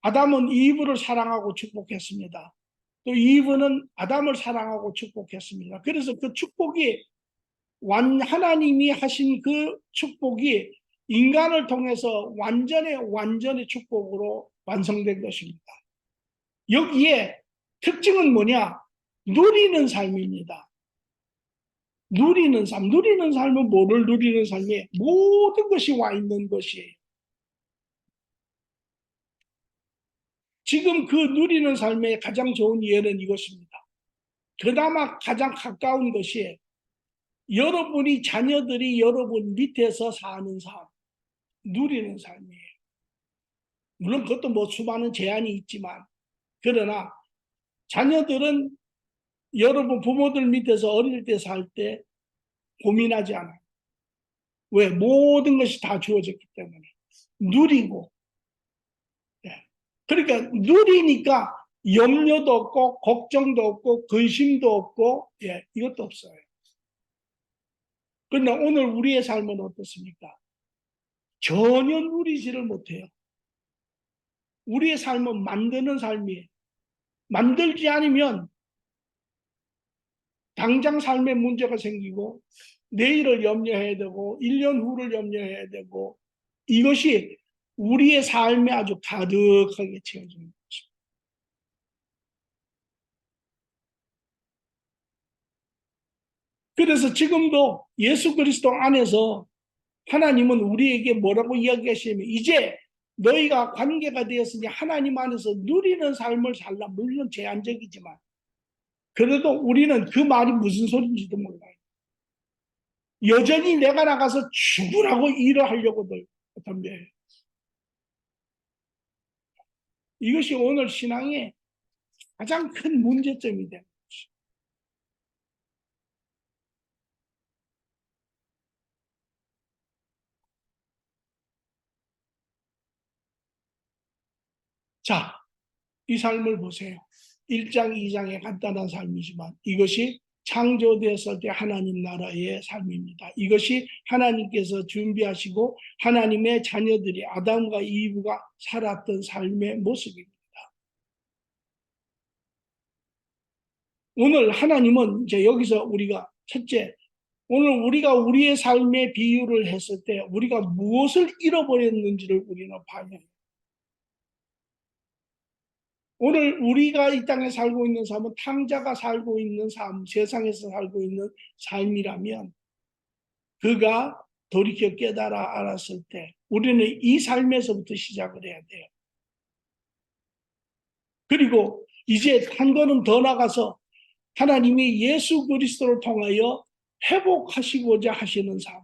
아담은 이브를 사랑하고 축복했습니다. 또 이브는 아담을 사랑하고 축복했습니다. 그래서 그 축복이 하나님이 하신 그 축복이 인간을 통해서 완전의 축복으로 완성된 것입니다. 여기에 특징은 뭐냐? 누리는 삶입니다. 누리는 삶은 뭐를 누리는 삶이에요? 모든 것이 와 있는 것이에요. 지금 그 누리는 삶의 가장 좋은 예는 이것입니다. 그나마 가장 가까운 것이 여러분이 자녀들이 여러분 밑에서 사는 삶, 누리는 삶이에요. 물론 그것도 수많은 제한이 있지만, 그러나 자녀들은 여러분 부모들 밑에서 어릴 때 살 때 고민하지 않아요. 왜? 모든 것이 다 주어졌기 때문에. 누리고. 그러니까 누리니까 염려도 없고 걱정도 없고 근심도 없고 이것도 없어요. 그러나 오늘 우리의 삶은 어떻습니까? 전혀 누리지를 못해요. 우리의 삶은 만드는 삶이에요. 만들지 않으면 당장 삶에 문제가 생기고 내일을 염려해야 되고 1년 후를 염려해야 되고 이것이 우리의 삶에 아주 가득하게 채워집니다. 그래서 지금도 예수 그리스도 안에서 하나님은 우리에게 뭐라고 이야기하시냐면 이제 너희가 관계가 되었으니 하나님 안에서 누리는 삶을 살라. 물론 제한적이지만 그래도 우리는 그 말이 무슨 소리인지도 몰라요. 여전히 내가 나가서 죽으라고 일을 하려고들 덤벼요. 이것이 오늘 신앙의 가장 큰 문제점이 됩니다. 자, 이 삶을 보세요. 1장, 2장의 간단한 삶이지만 이것이 창조되었을 때 하나님 나라의 삶입니다. 이것이 하나님께서 준비하시고 하나님의 자녀들이 아담과 이브가 살았던 삶의 모습입니다. 오늘 하나님은 이제 여기서 우리가 첫째, 오늘 우리가 우리의 삶의 비유를 했을 때 우리가 무엇을 잃어버렸는지를 우리는 봐야 해요. 오늘 우리가 이 땅에 살고 있는 삶은 탕자가 살고 있는 삶, 세상에서 살고 있는 삶이라면 그가 돌이켜 깨달아 알았을 때 우리는 이 삶에서부터 시작을 해야 돼요. 그리고 이제 한 걸음 더 나가서 하나님이 예수 그리스도를 통하여 회복하시고자 하시는 삶.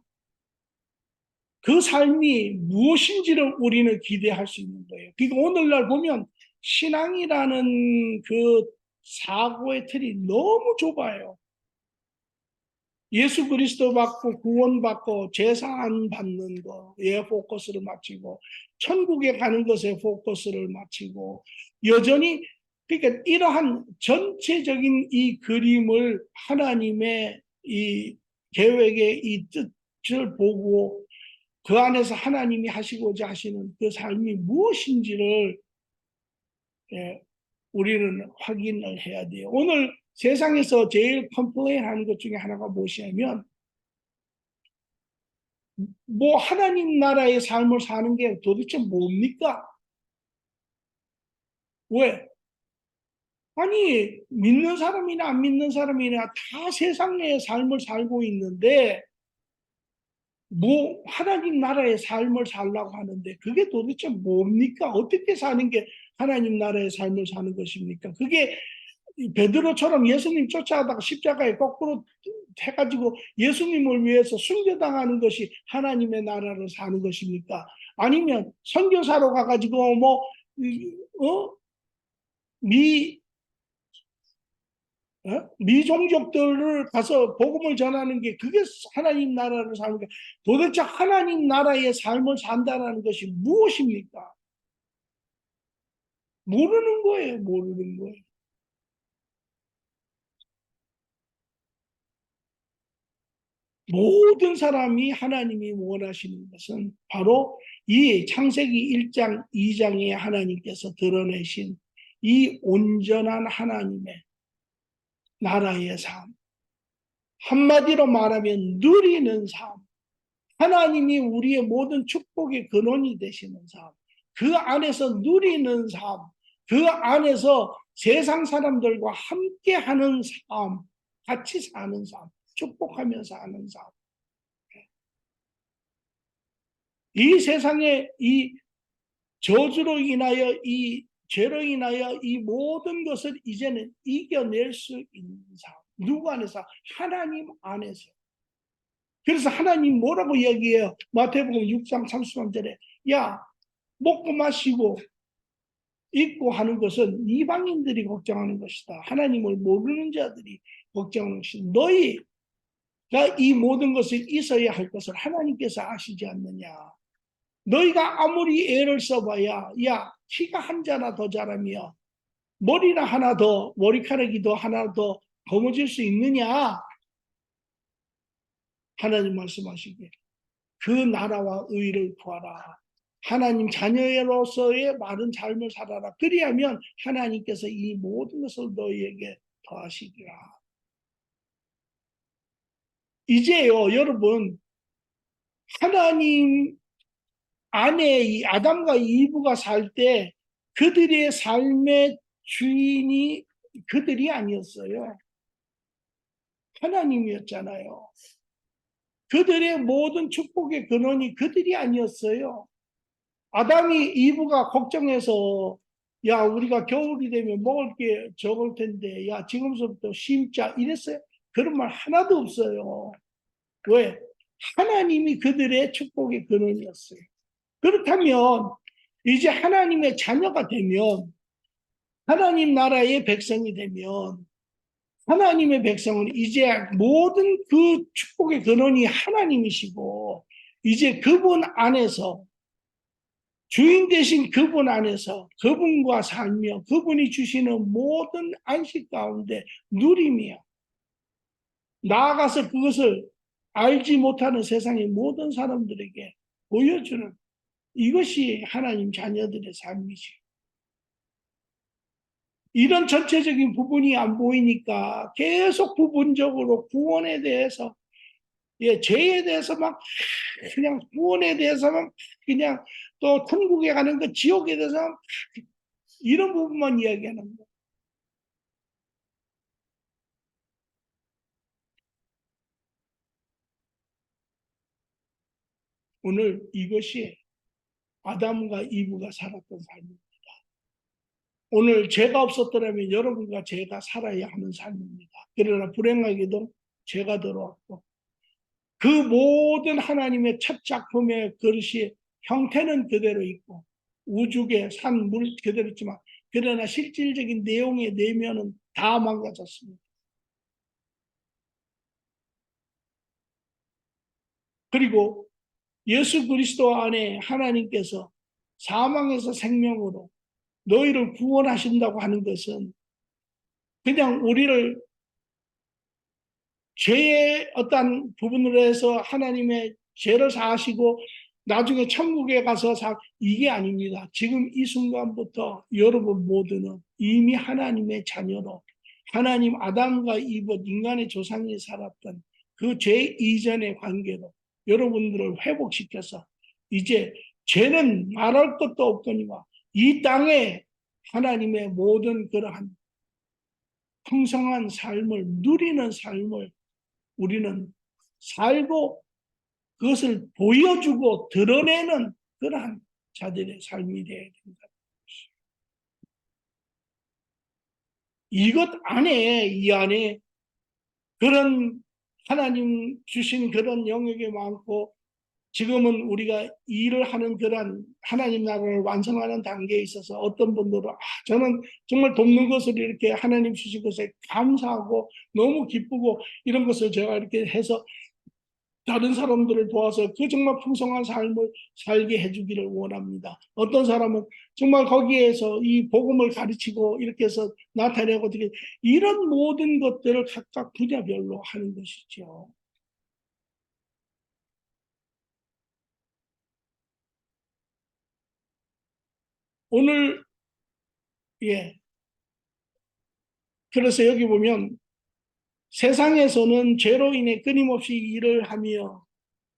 그 삶이 무엇인지를 우리는 기대할 수 있는 거예요. 그러니까 오늘날 보면 신앙이라는 그 사고의 틀이 너무 좁아요. 예수 그리스도 받고 구원받고 제사안 받는 거에 포커스를 맞추고 천국에 가는 것에 포커스를 맞추고 여전히 그러니까 이러한 전체적인 이 그림을 하나님의 이 계획의 이 뜻을 보고 그 안에서 하나님이 하시고자 하시는 그 삶이 무엇인지를 우리는 확인을 해야 돼요. 오늘 세상에서 제일 컴플레인하는 것 중에 하나가 무엇이냐면 뭐 하나님 나라의 삶을 사는 게 도대체 뭡니까? 왜? 아니 믿는 사람이나 안 믿는 사람이나 다 세상의 삶을 살고 있는데 뭐 하나님 나라의 삶을 살라고 하는데 그게 도대체 뭡니까? 어떻게 사는 게 하나님 나라의 삶을 사는 것입니까? 그게 베드로처럼 예수님 쫓아가다가 십자가에 거꾸로 해가지고 예수님을 위해서 순교당하는 것이 하나님의 나라를 사는 것입니까? 아니면 선교사로 가가지고 뭐 미 미종족들을 가서 복음을 전하는 게 그게 하나님 나라를 사는 게 도대체 하나님 나라의 삶을 산다는 것이 무엇입니까? 모르는 거예요, 모르는 거예요. 모든 사람이 하나님이 원하시는 것은 바로 이 창세기 1장, 2장에 하나님께서 드러내신 이 온전한 하나님의 나라의 삶. 한마디로 말하면 누리는 삶. 하나님이 우리의 모든 축복의 근원이 되시는 삶. 그 안에서 누리는 삶. 그 안에서 세상 사람들과 함께 하는 삶. 같이 사는 삶. 축복하면서 하는 삶. 이 세상에 이 저주로 인하여 이 죄로 인하여 이 모든 것을 이제는 이겨낼 수 있는 삶. 누구 안에서? 하나님 안에서. 그래서 하나님 뭐라고 이야기해요? 마태복음 6장 33절에 야 먹고 마시고 입고 하는 것은 이방인들이 걱정하는 것이다. 하나님을 모르는 자들이 걱정하는 것이다. 너희가 이 모든 것을 있어야 할 것을 하나님께서 아시지 않느냐. 너희가 아무리 애를 써봐야 야 키가 한 자나 더 자라며 머리나 하나 더 머리카락이 더 하나 더 검어질 수 있느냐. 하나님 말씀하시기에 그 나라와 의를 구하라. 하나님 자녀로서의 바른 삶을 살아라. 그리하면 하나님께서 이 모든 것을 너희에게 더하시리라. 이제요 여러분 하나님 안에 이 아담과 이브가 살 때 그들의 삶의 주인이 그들이 아니었어요. 하나님이었잖아요. 그들의 모든 축복의 근원이 그들이 아니었어요. 아담이 이브가 걱정해서 야 우리가 겨울이 되면 먹을 게 적을 텐데 야 지금부터 심자 이랬어요. 그런 말 하나도 없어요. 왜? 하나님이 그들의 축복의 근원이었어요. 그렇다면 이제 하나님의 자녀가 되면 하나님 나라의 백성이 되면 하나님의 백성은 이제 모든 그 축복의 근원이 하나님이시고 이제 그분 안에서 주인 되신 그분 안에서 그분과 살며 그분이 주시는 모든 안식 가운데 누리며 나아가서 그것을 알지 못하는 세상의 모든 사람들에게 보여주는 이것이 하나님 자녀들의 삶이지. 이런 전체적인 부분이 안 보이니까 계속 부분적으로 구원에 대해서 죄에 대해서만 그냥 구원에 대해서만 그냥 또 천국에 가는 것 지옥에 대해서 이런 부분만 이야기하는 거예요. 오늘 이것이 아담과 이브가 살았던 삶입니다. 오늘 죄가 없었더라면 여러분과 제가 살아야 하는 삶입니다. 그러나 불행하게도 죄가 들어왔고 그 모든 하나님의 첫 작품의 그릇이 형태는 그대로 있고 우주의 산, 물 그대로 있지만 그러나 실질적인 내용의 내면은 다 망가졌습니다. 그리고 예수 그리스도 안에 하나님께서 사망에서 생명으로 너희를 구원하신다고 하는 것은 그냥 우리를 죄의 어떤 부분으로 해서 하나님의 죄를 사하시고 나중에 천국에 가서 이게 아닙니다. 지금 이 순간부터 여러분 모두는 이미 하나님의 자녀로 하나님 아담과 이브 인간의 조상이 살았던 그 죄 이전의 관계로 여러분들을 회복시켜서 이제 죄는 말할 것도 없거니와 이 땅에 하나님의 모든 그러한 풍성한 삶을 누리는 삶을 우리는 살고 그것을 보여주고 드러내는 그러한 자들의 삶이 되어야 된다. 이것 안에 이 안에 그런 하나님 주신 그런 영역이 많고 지금은 우리가 일을 하는 그런 하나님 나라를 완성하는 단계에 있어서 어떤 분들은 저는 정말 돕는 것을 이렇게 하나님 주신 것에 감사하고 너무 기쁘고 이런 것을 제가 이렇게 해서 다른 사람들을 도와서 그 정말 풍성한 삶을 살게 해주기를 원합니다. 어떤 사람은 정말 거기에서 이 복음을 가르치고 이렇게 해서 나타내고 어떻게 이런 모든 것들을 각각 분야별로 하는 것이죠. 오늘 그래서 여기 보면 세상에서는 죄로 인해 끊임없이 일을 하며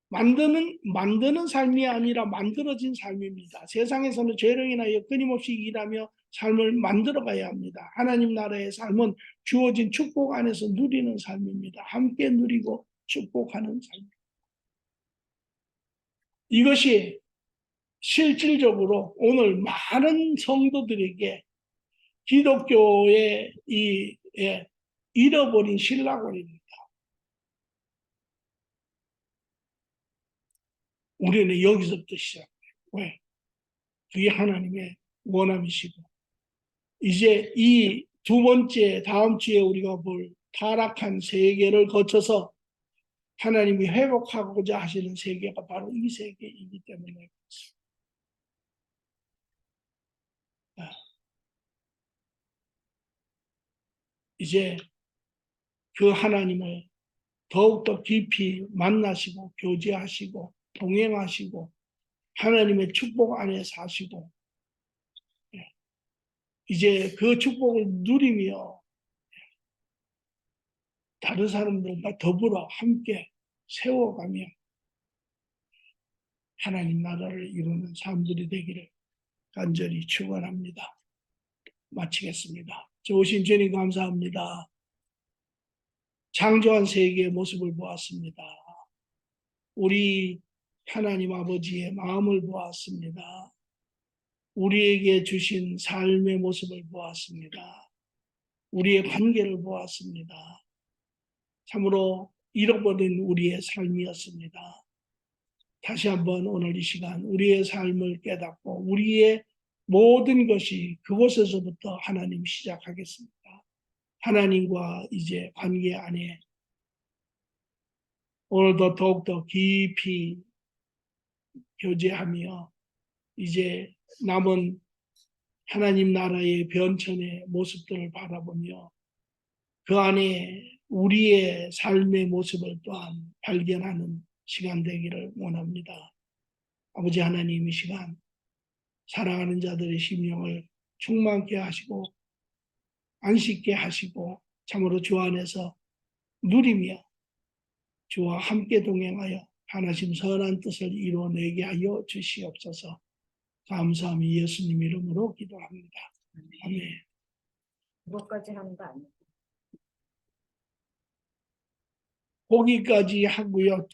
만드는 삶이 아니라 만들어진 삶입니다. 세상에서는 죄로 인하여 끊임없이 일하며 삶을 만들어 가야 합니다. 하나님 나라의 삶은 주어진 축복 안에서 누리는 삶입니다. 함께 누리고 축복하는 삶. 이것이 실질적으로 오늘 많은 성도들에게 기독교의 잃어버린 신라권입니다. 우리는 여기서부터 시작해요. 왜? 그게 하나님의 원함이시고 이제 이 두 번째 다음 주에 우리가 볼 타락한 세계를 거쳐서 하나님이 회복하고자 하시는 세계가 바로 이 세계이기 때문에 그렇습니다. 이제 그 하나님을 더욱더 깊이 만나시고 교제하시고 동행하시고 하나님의 축복 안에 사시고 이제 그 축복을 누리며 다른 사람들과 더불어 함께 세워가며 하나님 나라를 이루는 사람들이 되기를 간절히 축원합니다. 마치겠습니다. 좋으신 주님 감사합니다. 창조한 세계의 모습을 보았습니다. 우리 하나님 아버지의 마음을 보았습니다. 우리에게 주신 삶의 모습을 보았습니다. 우리의 관계를 보았습니다. 참으로 잃어버린 우리의 삶이었습니다. 다시 한번 오늘 이 시간 우리의 삶을 깨닫고 우리의 모든 것이 그곳에서부터 하나님 시작하겠습니다. 하나님과 이제 관계 안에 오늘도 더욱더 깊이 교제하며 이제 남은 하나님 나라의 변천의 모습들을 바라보며 그 안에 우리의 삶의 모습을 또한 발견하는 시간 되기를 원합니다. 아버지 하나님 이 시간 사랑하는 자들의 심령을 충만케 하시고 안식케 하시고 참으로 주 안에서 누리며 주와 함께 동행하여 하나님 선한 뜻을 이루어내게 하여 주시옵소서. 감사함이 예수님 이름으로 기도합니다. 아멘. 그것까지 하는 거 아니에요? 거기까지 하고요.